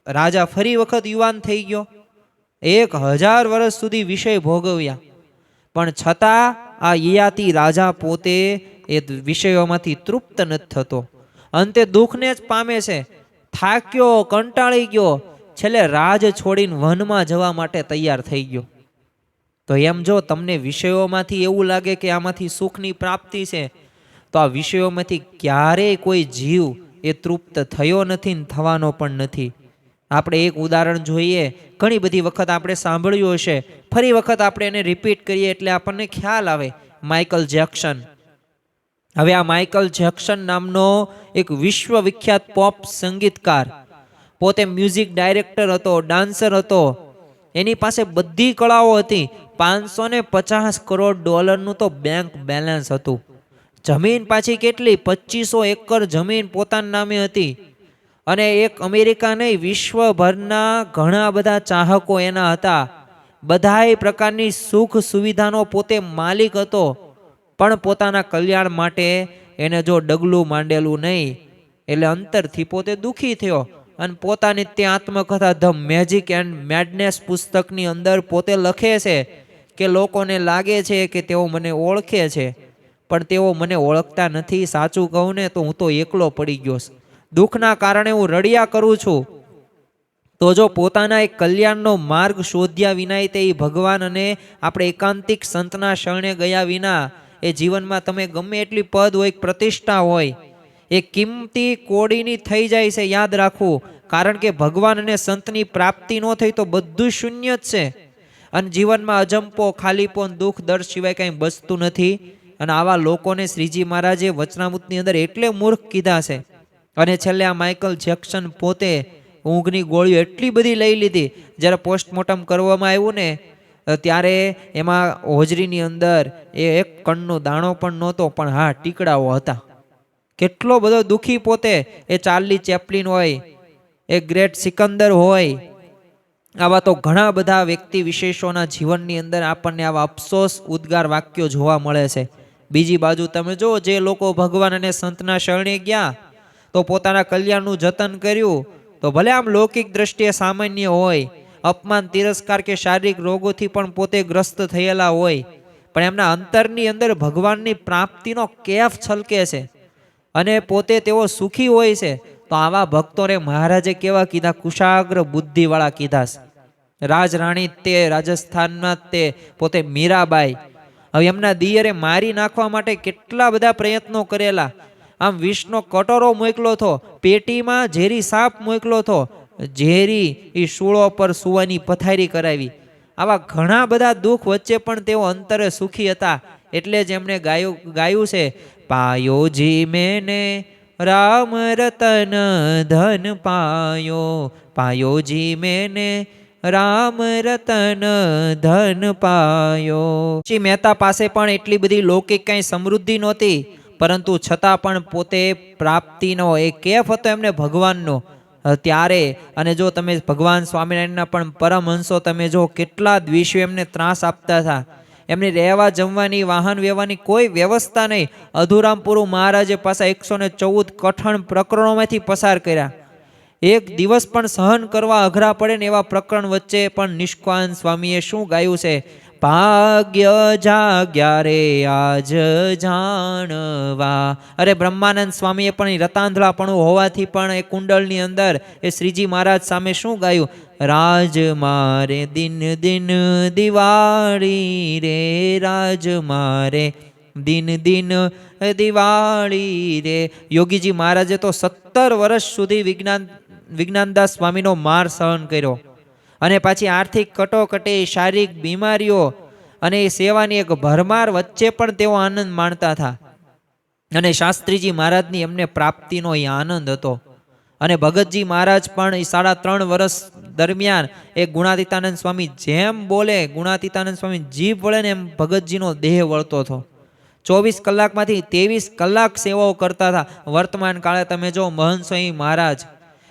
રાજા ફરી વખત યુવાન થઈ ગયો. 1000 વર્ષ સુધી વિષય ભોગવ્યા, પણ છતાં આ યયાતિ રાજા પોતે એ વિષયોમાંથી તૃપ્ત નથી થતો. અંતે દુઃખને જ પામે છે, થાક્યો, કંટાળી ગયો, છેલ્લે રાજ છોડીને વનમાં જવા માટે તૈયાર થઈ ગયો. તો એમ જો તમને વિષયોમાંથી એવું લાગે કે આમાંથી સુખની પ્રાપ્તિ છે, તો આ વિષયોમાંથી ક્યારેય કોઈ જીવ એ તૃપ્ત થયો નથી ને થવાનો પણ નથી. આપણે એક ઉદાહરણ જોઈએ, ઘણી બધી વખત આપણે સાંભળ્યું હશે, ફરી વખત આપણે એને રિપીટ કરીએ એટલે આપણને ખ્યાલ આવે. Michael Jackson. હવે આ માઇકલ જેક્સન નામનો એક વિશ્વવિખ્યાત પોપ સંગીતકાર, પોતે મ્યુઝિક ડાયરેક્ટર હતો, ડાન્સર હતો, એની પાસે બધી કળાઓ હતી. $550 કરોડ તો બેંક બેલેન્સ હતું. જમીન પાછી કેટલી, 2500 એકર જમીન પોતાના નામે હતી. અને એક અમેરિકા નહીં, વિશ્વભરના ઘણા બધા ચાહકો એના હતા. બધાય પ્રકારની સુખ સુવિધાનો પોતે માલિક હતો, પણ પોતાના કલ્યાણ માટે એને જો ડગલું માંડેલું નહીં, એટલે અંતરથી પોતે દુઃખી થયો. અને પોતાની તે આત્મકથા ધ મેજિક એન્ડ મેડનેસ પુસ્તકની અંદર પોતે લખે છે કે લોકોને લાગે છે કે તેઓ મને ઓળખે છે, પણ તેઓ મને ઓળખતા નથી. સાચું કહું ને તો હું તો એકલો પડી ગયો. દુઃખના કારણે હું રડ્યા કરું છું. તો જો પોતાના એક કલ્યાણનો માર્ગ શોધ્યા વિના તે ભગવાન અને આપણે એકાંતિક સંતના શરણે ગયા વિના એ જીવનમાં તમે ગમે એટલી પદ હોય, પ્રતિષ્ઠા હોય, એ કિંમતી કોડીની થઈ જાય છે. યાદ રાખવું, કારણ કે ભગવાન અને સંતની પ્રાપ્તિ ન થઈ તો બધું શૂન્ય જ છે. અને જીવનમાં અજંપો, ખાલીપો, દુઃખ, દર્દ સિવાય કંઈ બચતું નથી. અને આવા લોકોને શ્રીજી મહારાજે વચનામૃતની અંદર એટલે મૂર્ખ કીધા છે. અને છેલ્લે આ માઇકલ જેક્સન પોતે ઊંઘની ગોળીઓ એટલી બધી લઈ લીધી. જ્યારે પોસ્ટમોર્ટમ કરવામાં આવ્યું ને ત્યારે એમાં હોજરીની અંદર એક કણનો દાણો પણ નહોતો, પણ હા ટીકડાઓ હતા. કેટલો બધો દુઃખી પોતે. એ ચાર્લી ચેપ્લિન હોય, એ ગ્રેટ સિકંદર હોય, આવા તો ઘણા બધા વ્યક્તિ વિશેષોના જીવનની અંદર આપણને આવા અફસોસ ઉદ્ગાર વાક્યો જોવા મળે છે. બીજી બાજુ તમે જો, જે લોકો ભગવાન અને સંતના શરણે ગયા તો પોતાના કલ્યાણનું જતન કર્યું, તો ભલે આમ લૌકિક દ્રષ્ટિએ સામાન્ય હોય, અપમાન, તિરસ્કાર કે શારીરિક રોગોથી પણ પોતે ગ્રસ્ત થયેલા હોય, પણ એમના અંતરની અંદર ભગવાનની પ્રાપ્તિનો કેફ છલકે છે અને પોતે તેઓ સુખી હોય છે. તો આવા ભક્તોને મહારાજે કેવા કીધા? કુશાગ્ર બુદ્ધિવાળા કીધા છે. રાજરાણી તે રાજસ્થાનમાં તે પોતે મીરાબાઈ, હવે એમના દિયરે મારી નાખવા માટે કેટલા બધા પ્રયત્નો કરેલા. આમ વિષનો કટોરો મોકલો હતો, પેટીમાં ઝેરી સાપ મોકલો હતો, ઝેરી એ શૂળો પર સુવાની પથારી કરાવી. આવા ઘણા બધા દુઃખ વચ્ચે પણ તેઓ અંતરે સુખી હતા. એટલે જ એમણે ગાયું છે, પાયોજી મેને રામ રતન ધન પાયો, પાયોજી મેને રામ રતન ધન પાયો. શ્રી મહેતા પાસે પણ એટલી બધી લૌકિક કઈ સમૃદ્ધિ નહોતી, પરંતુ છતાં પણ પોતે પ્રાપ્તિનો એ કેફ હતો એમને ભગવાનનો ત્યારે. અને જો તમે ભગવાન સ્વામિનારાયણના પણ પરમહંસો તમે જો, કેટલા દ્વેષીઓ એમને ત્રાસ આપતા હતા. એમની રહેવા જમવાની, વાહન વ્યવહારની કોઈ વ્યવસ્થા નહીં. અધુરામપુરું મહારાજે પાછા 114 કઠણ પ્રકરણોમાંથી પસાર કર્યા. એક દિવસ પણ સહન કરવા અઘરા પડે ને એવા પ્રકરણ વચ્ચે પણ નિષ્કાન સ્વામીએ શું ગાયું છે? ભાગ્ય જાગ્યા રે આજ જાણવા. અરે બ્રહ્માનંદ સ્વામીએ પણ રતાંધળાપણું હોવાથી પણ એ કુંડળની અંદર એ શ્રીજી મહારાજ સામે શું ગાયું? રાજ મારે દિન દિન દિવાળી રે, રાજ મારે દિન દિન દિવાળી રે. યોગીજી મહારાજે તો 17 વર્ષ સુધી વિજ્ઞાનદાસ સ્વામીનો માર સહન કર્યો, અને પાછી આર્થિક કટોકટી, શારીરિક બીમારીઓ અને એ સેવાની એક ભરમાર વચ્ચે પણ તેઓ આનંદ માણતા હતા. અને શાસ્ત્રીજી મહારાજની એમને પ્રાપ્તિનો એ આનંદ હતો. અને ભગતજી મહારાજ પણ એ 3.5 વર્ષ દરમિયાન એ ગુણાતીતાનંદ સ્વામી જેમ બોલે, ગુણાતીતાનંદ સ્વામી જીભ વળે ને એમ ભગતજીનો દેહ વળતો હતો. 24 કલાકમાંથી 23 કલાક સેવાઓ કરતા હતા. વર્તમાન કાળે તમે જો મહંત સ્વામી મહારાજ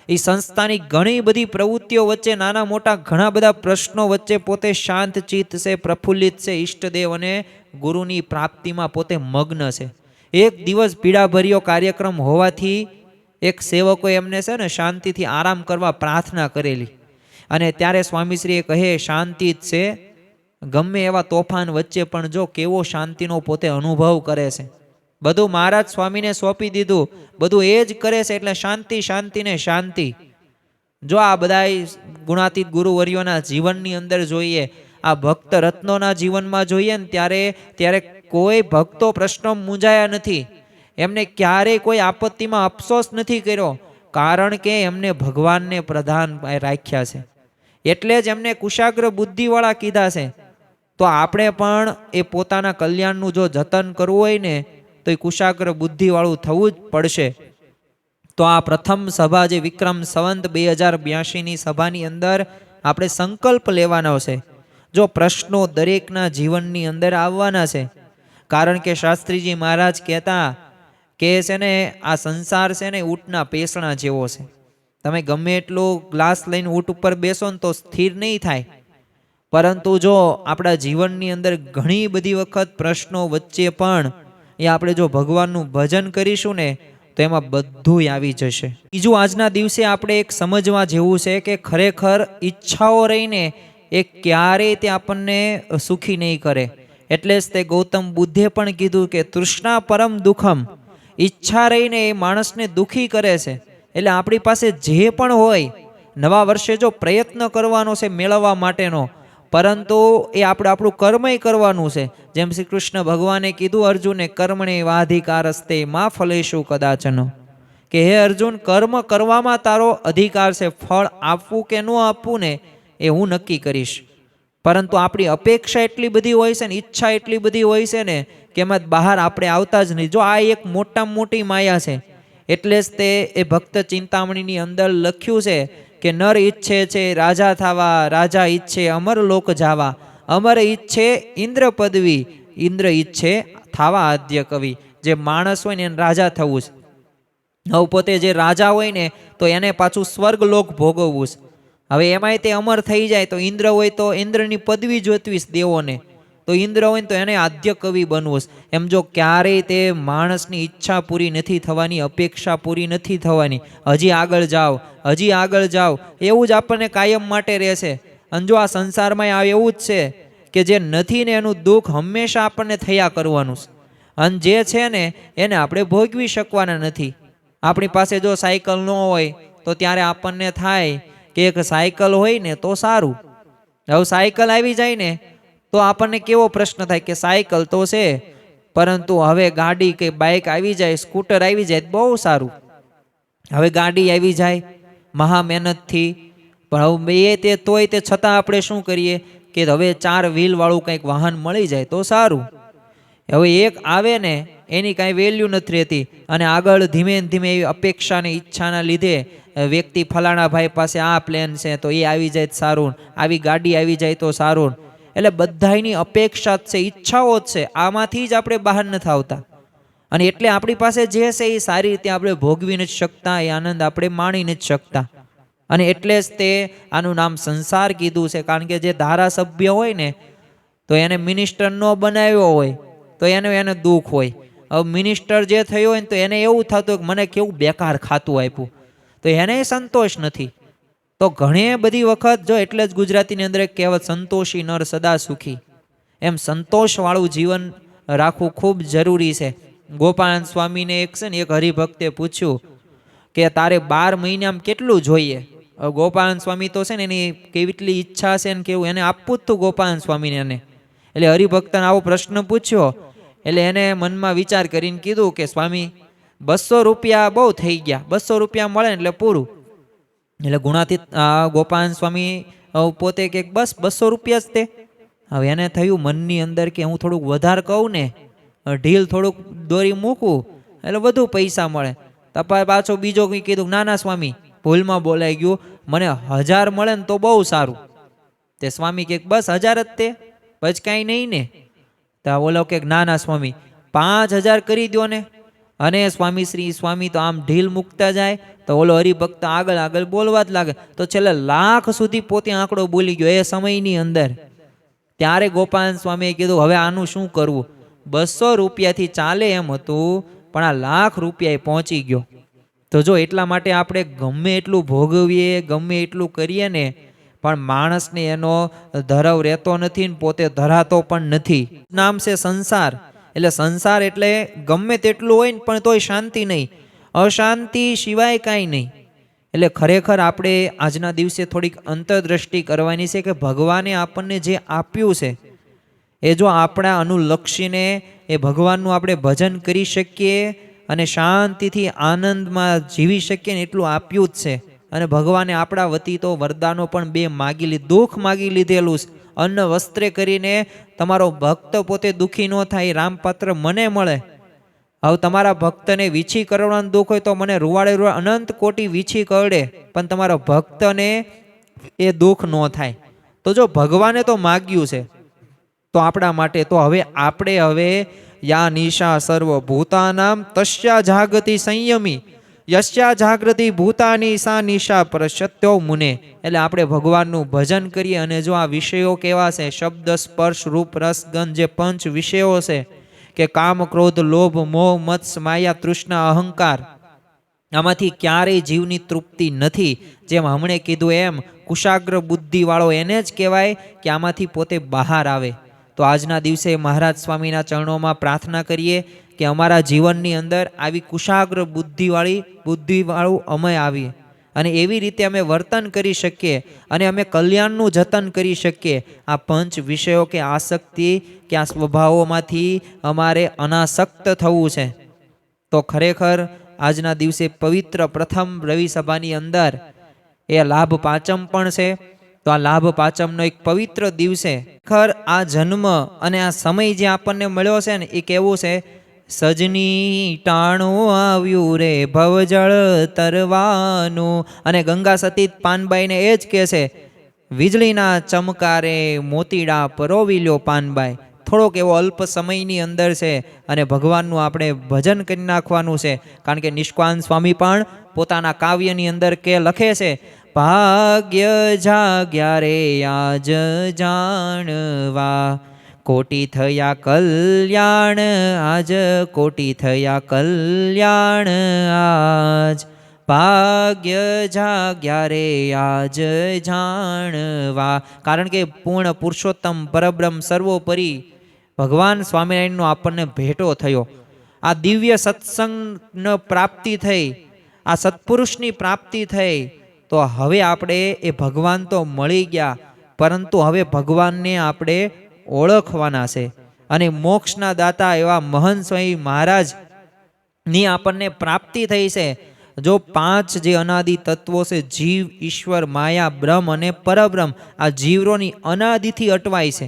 એ સંસ્થાની ઘણી બધી પ્રવૃત્તિઓ વચ્ચે, નાના મોટા ઘણા બધા પ્રશ્નો વચ્ચે પોતે શાંત ચિત્ત છે, પ્રફુલ્લિત છે, ઈષ્ટદેવ અને ગુરુની પ્રાપ્તિમાં પોતે મગ્ન છે. એક દિવસ પીડાભર્યો કાર્યક્રમ હોવાથી એક સેવકો એમને છે ને શાંતિથી આરામ કરવા પ્રાર્થના કરેલી, અને ત્યારે સ્વામીશ્રીએ કહે શાંતિ જ છે, ગમે એવા તોફાન વચ્ચે પણ જો કેવો શાંતિનો પોતે અનુભવ કરે છે. બધું મહારાજ સ્વામીને સોંપી દીધું, બધું એ જ કરે છે, એટલે શાંતિ શાંતિ ને શાંતિ. જો આ બધા ગુણાતીત ગુરુવર્યોના જીવનની અંદર જોઈએ, આ ભક્ત રત્નોના જીવનમાં જોઈએ ને ત્યારે કોઈ ભક્તો પ્રશ્નો મૂંઝાયા નથી. એમને ક્યારેય કોઈ આપત્તિમાં અફસોસ નથી કર્યો, કારણ કે એમને ભગવાનને પ્રધાન રાખ્યા છે. એટલે જ એમને કુશાગ્ર બુદ્ધિવાળા કીધા છે. તો આપણે પણ એ પોતાના કલ્યાણનું જો જતન કરવું હોય ને તો એ કુશાગ્ર બુદ્ધિવાળું થવું જ પડશે. તો આ પ્રથમ સભા જે વિક્રમ સંવત 2082ની સભાની અંદર આપણે સંકલ્પ લેવાનો છે. જો પ્રશ્નો દરેકના જીવનની અંદર આવવાના છે, કારણ કે શાસ્ત્રીજી મહારાજ કહેતા કે છે ને આ સંસાર છે ને ઊંટના પેસણા જેવો છે. તમે ગમે એટલો ગ્લાસ લઈને ઊંટ ઉપર બેસો ને તો સ્થિર નહીં થાય, પરંતુ જો આપણા જીવનની અંદર ઘણી બધી વખત પ્રશ્નો વચ્ચે પણ એ આપણે જો ભગવાનનું ભજન કરીશું ને તો એમાં બધું આવી જશે. બીજું, આજના દિવસે આપણે એક સમજવા જેવું છે કે ખરેખર ઈચ્છાઓ રહીને એ ક્યારેય તે આપણને સુખી નહીં કરે. એટલે જ તે ગૌતમ બુદ્ધે પણ કીધું કે તૃષ્ણા પરમ દુઃખમ. ઈચ્છા રહીને એ માણસને દુઃખી કરે છે. એટલે આપણી પાસે જે પણ હોય, નવા વર્ષે જો પ્રયત્ન કરવાનો છે મેળવવા માટેનો, પરંતુ એ આપણું કર્મય કરવાનું છે. જેમ શ્રી કૃષ્ણ ભગવાને કીધું અર્જુને, કર્મણે વાધિકારસ્તે મા ફલેશુ કદાચન, કે હે અર્જુન, કર્મ કરવામાં તારો અધિકાર છે, ફળ આપવું કે ન આપવું ને એ હું નક્કી કરીશ. પરંતુ આપણી અપેક્ષા એટલી બધી હોય છે ને, ઈચ્છા એટલી બધી હોય છે ને કે એમાં બહાર આપણે આવતા જ નહીં. જો આ એક મોટામાં મોટી માયા છે. એટલે જ તે એ ભક્ત ચિંતામણીની અંદર લખ્યું છે કે નર ઈચ્છે છે રાજા થવા, રાજા ઈચ્છે અમર લોક જાવા, અમર ઈચ્છે ઇન્દ્ર પદવી, ઇન્દ્ર ઈચ્છે થાવા આદ્ય કવિ. જે માણસ હોય ને એને રાજા થવું છે. હવે પોતે જે રાજા હોય ને તો એને પાછું સ્વર્ગ લોક ભોગવવું છે. હવે એમાંય તે અમર થઈ જાય તો ઇન્દ્ર હોય તો ઇન્દ્રની પદવી જોતવીશ દેવોને, તો ઇન્દ્ર હોય ને તો એને આદ્ય કવિ બનવું છે. એમ જો ક્યારેય તે માણસની ઈચ્છા પૂરી નથી થવાની, અપેક્ષા પૂરી નથી થવાની, હજી આગળ જાઓ, હજી આગળ જાઓ, એવું જ આપણને કાયમ માટે રહેશે. અને જો આ સંસારમાં આ એવું જ છે કે જે નથી ને એનું દુઃખ હંમેશા આપણને થયા કરવાનું છે, અને જે છે ને એને આપણે ભોગવી શકવાના નથી. આપણી પાસે જો સાયકલ ન હોય તો ત્યારે આપણને થાય કે એક સાયકલ હોય ને તો સારું. હવે સાયકલ આવી જાય ને તો આપણને કેવો પ્રશ્ન થાય કે સાયકલ તો છે, પરંતુ હવે ગાડી કે બાઇક આવી જાય, સ્કૂટર આવી જાય બહુ સારું. હવે ગાડી આવી જાય મહા મહેનતથી, પણ હવે એ તે તોય તે છતાં આપણે શું કરીએ કે હવે 4 વ્હીલ વાળું કંઈક વાહન મળી જાય તો સારું. હવે એક આવે ને એની કાંઈ વેલ્યુ નથી રહેતી, અને આગળ ધીમે ધીમે એવી અપેક્ષા ને ઈચ્છાના લીધે વ્યક્તિ ફલાણા ભાઈ પાસે આ પ્લેન છે તો એ આવી જાય તો સારું, આવી ગાડી આવી જાય તો સારું. એટલે બધાની અપેક્ષા જ છે, ઈચ્છાઓ જ છે, આમાંથી જ આપણે બહાર નથી આવતા. અને એટલે આપણી પાસે જે છે એ સારી રીતે આપણે ભોગવી નથી શકતા, એ આનંદ આપણે માણી નથી શકતા. અને એટલે જ તે આનું નામ સંસાર કીધું છે. કારણ કે જે ધારાસભ્ય હોય ને તો એને મિનિસ્ટર ન બનાવ્યો હોય તો એને દુઃખ હોય. હવે મિનિસ્ટર જે થયો હોય ને તો એને એવું થતું કે મને કેવું બેકાર ખાતું આપ્યું, તો એને સંતોષ નથી. તો ઘણી બધી વખત જો એટલે જ ગુજરાતીની અંદર એક કહેવત સંતોષી નર સદા સુખી, એમ સંતોષવાળું જીવન રાખવું ખૂબ જરૂરી છે. ગોપાળાનંદ સ્વામીને એક છે ને એક હરિભક્તે પૂછ્યું કે તારે 12 મહિનામાં કેટલું જોઈએ? ગોપાળાનંદ સ્વામી તો છે ને એની કેટલી ઈચ્છા છે ને કેવું એને આપવું જ હતું ગોપાળાનંદ સ્વામીને. એને એટલે હરિભક્તને આવો પ્રશ્ન પૂછ્યો એટલે એને મનમાં વિચાર કરીને કીધું કે સ્વામી 200 રૂપિયા બહુ થઈ ગયા, 200 રૂપિયા મળે એટલે પૂરું. એટલે ગુણાતીત ગોપાળાનંદ સ્વામી પોતે કે બસ 200 રૂપિયા જ તે. હવે એને થયું મનની અંદર કે હું થોડુંક વધારે કહું ને, ઢીલ થોડુંક દોરી મૂકું એટલે વધુ પૈસા મળે. તપાય પાછો બીજો કંઈ કીધું ના ના સ્વામી ભૂલમાં બોલાઈ ગયું, મને 1000 મળે ને તો બહુ સારું. તે સ્વામી કે બસ 1000 જ તે, પછી કાંઈ નહીં ને? તો બોલો કે ના ના સ્વામી 5000 કરી દો ને. અને સ્વામી તો આમ ઢીલ મૂકતા જાય તો ઓલો હરિભક્ત આગળ આગળ બોલવા જ લાગે, તો છેલ્લે 1,00,000 સુધી પોતે આંકડો બોલી ગયો એ સમયની અંદર. ત્યારે ગોપાળાનંદ સ્વામીએ કીધું હવે આનું શું કરવું? 200 રૂપિયાથી ચાલે એમ હતું, પણ આ 1,00,000 રૂપિયા પહોંચી ગયો. તો જો એટલા માટે આપણે ગમે એટલું ભોગવીએ, ગમે એટલું કરીએ ને, પણ માણસને એનો ધરવ રહેતો નથી ને પોતે ધરાતો પણ નથી. નામ છે સંસાર. એટલે સંસાર એટલે ગમે તેટલું હોય ને પણ તોય શાંતિ નહીં, અશાંતિ સિવાય કાંઈ નહીં. એટલે ખરેખર આપણે આજના દિવસે થોડીક અંતરદ્રષ્ટિ કરવાની છે કે ભગવાને આપણને જે આપ્યું છે એ જો આપણા અનુલક્ષીને એ ભગવાનનું આપણે ભજન કરી શકીએ અને શાંતિથી આનંદમાં જીવી શકીએ ને એટલું આપ્યું જ છે. અને ભગવાને આપણા વતી તો વરદાનો પણ 2 માગી લીધું, દુઃખ માગી લીધેલું છે. અન્ન વસ્ત્રે કરીને તમારો ભક્ત પોતે દુઃખી ન થાય, રામપાત્ર મને મળે. હવે તમારા ભક્તને વીછી કરવાનું દુઃખ હોય તો મને રૂવાડે અનંત કોટી વીછી કરડે, પણ તમારા ભક્તને એ દુઃખ ન થાય. તો જો ભગવાને તો માગ્યું છે તો આપણા માટે, તો હવે આપણે યા નિશા સર્વભૂતાનામ તસ્યા જાગતિ સંયમી યસ્યા જાગૃતિ ભૂતાની સા નિશા પ્રશત્યો મુને. એટલે આપણે ભગવાનનું ભજન કરીએ. અને જો આ વિષયો કેવા છે, શબ્દ સ્પર્શ રૂપ રસ ગંધ, જે 5 વિષયો છે કે કામ ક્રોધ લોભ મોહ મત્સ માયા તૃષ્ણા અહંકાર, આમાંથી ક્યારેય જીવની તૃપ્તિ નથી. જેમ હમણે કીધું એમ કુશાગ્ર બુદ્ધિ વાળો એને જ કહેવાય કે આમાંથી પોતે બહાર આવે. તો આજના દિવસે મહારાજ સ્વામીના ચરણોમાં પ્રાર્થના કરીએ કે અમારા જીવનની અંદર આવી કુશાગ્ર બુદ્ધિવાળું અમે આવીએ અને એવી રીતે અમે વર્તન કરી શકીએ અને અમે કલ્યાણનું જતન કરી શકીએ. આ 5 વિષયો કે આસક્તિ કે આ સ્વભાવોમાંથી અમારે અનાસક્ત થવું છે. તો ખરેખર આજના દિવસે પવિત્ર પ્રથમ રવિ સભાની અંદર એ લાભ પાંચમ પણ છે. તો આ લાભ પાંચમનો એક પવિત્ર દિવસે ખર આ જન્મ અને આ સમય જે આપણને મળ્યો છે ને, એ કેવું છે સજની ટાણું આવ્યું રે ભવજળ તરવાનું. અને ગંગા સતીત પાનબાઈને એ જ કહે છે, વીજળીના ચમકારે મોતીડા પરોવી લ્યો પાનબાઈ. થોડોક એવો અલ્પ સમયની અંદર છે અને ભગવાનનું આપણે ભજન કરી નાખવાનું છે. કારણ કે નિષ્કાન સ્વામી પણ પોતાના કાવ્યની અંદર કે લખે છે, ભાગ્ય જાગ્યા રે આજ જાણવા, કોટી થયા કલ્યાણ આજ, કોટી થયા કલ્યાણ આજ. ભાગ્ય જાગ્યા રે આજ જાણવા. કારણ કે પૂર્ણ પુરુષોત્તમ પરબ્રહ્મ સર્વોપરી ભગવાન સ્વામિનારાયણનો આપણને ભેટો થયો. આ દિવ્ય સત્સંગ પ્રાપ્તિ થઈ, આ સત્પુરુષની પ્રાપ્તિ થઈ. તો હવે આપણે એ ભગવાન તો મળી ગયા, પરંતુ હવે ભગવાનને આપણે ઓળખવાના છે. અને મોક્ષના દાતા એવા મહંત સ્વામી મહારાજની આપણને પ્રાપ્તિ થઈ છે. જો 5 જે અનાદિ તત્વો છે, જીવ, ઈશ્વર, માયા, બ્રહ્મ અને પરબ્રહ્મ, આ જીવરોની અનાદિથી અટવાય છે.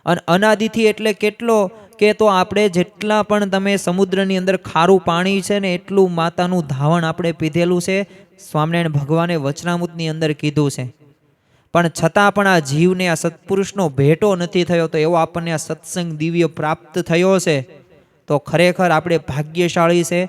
અને અનાદિથી એટલે કેટલો કે તો આપણે જેટલા પણ તમે સમુદ્રની અંદર ખારું પાણી છે ને એટલું માતાનું ધાવણ આપણે પીધેલું છે. સ્વામિનારાયણ ભગવાને વચનામૃતની અંદર કીધું છે. પણ છતાં પણ આ જીવને આ સત્પુરુષનો ભેટો નથી થયો. તો એવો આપણને આ સત્સંગ દિવ્ય પ્રાપ્ત થયો છે. તો ખરેખર આપણે ભાગ્યશાળી છે.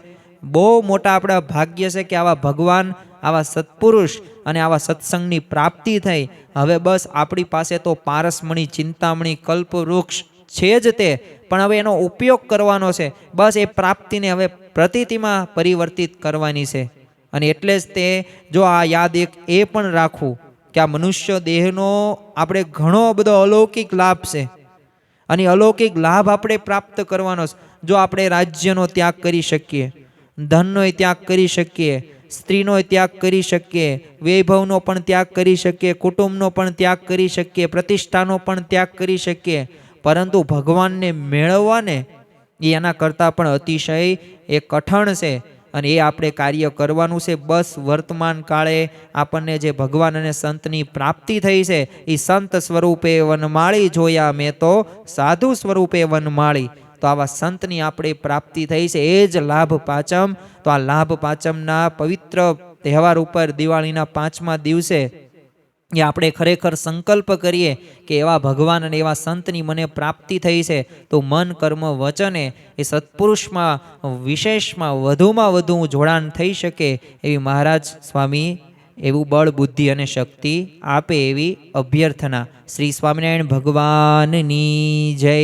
બહુ મોટા આપણા ભાગ્ય છે કે આવા ભગવાન, આવા સત્પુરુષ અને આવા સત્સંગની પ્રાપ્તિ થઈ. હવે બસ આપણી પાસે તો પારસમણી, ચિંતામણી, કલ્પવૃક્ષ છે જ તે, પણ હવે એનો ઉપયોગ કરવાનો છે. બસ એ પ્રાપ્તિને હવે પ્રતીતિમાં પરિવર્તિત કરવાની છે. અને એટલે જ તે જો આ યાદ એક એ પણ રાખવું કે આ મનુષ્ય દેહનો આપણે ઘણો બધો અલૌકિક લાભ છે. અને અલૌકિક લાભ આપણે પ્રાપ્ત કરવાનો છે. જો આપણે રાજ્યનો ત્યાગ કરી શકીએ, ધનનો ત્યાગ કરી શકીએ, સ્ત્રીનો ત્યાગ કરી શકીએ, વૈભવનો પણ ત્યાગ કરી શકીએ, કુટુંબનો પણ ત્યાગ કરી શકીએ, પ્રતિષ્ઠાનો પણ ત્યાગ કરી શકીએ, પરંતુ ભગવાનને મેળવવાને એ એના કરતાં પણ અતિશય એ કઠણ છે. અને એ આપણે કાર્ય કરવાનું છે. બસ વર્તમાન કાળે આપણને જે ભગવાન અને સંતની પ્રાપ્તિ થઈ છે, એ સંત સ્વરૂપે વનમાળી જોયા મેં તો સાધુ સ્વરૂપે વનમાળી. તો આવા સંતની આપણે પ્રાપ્તિ થઈ છે, એ જ લાભ પાંચમ. તો આ લાભ પાંચમના પવિત્ર તહેવાર ઉપર દિવાળીના 5મા દિવસે એ આપણે ખરેખર સંકલ્પ કરીએ કે એવા ભગવાન અને એવા સંતની મને પ્રાપ્તિ થઈ છે. તો મન, કર્મ, વચને એ સત્પુરુષમાં વિશેષમાં વધુમાં વધુ જોડાણ થઈ શકે એવી મહારાજ સ્વામી એવું બળ, બુદ્ધિ અને શક્તિ આપે એવી અભ્યર્થના. શ્રી સ્વામિનારાયણ ભગવાનની જય.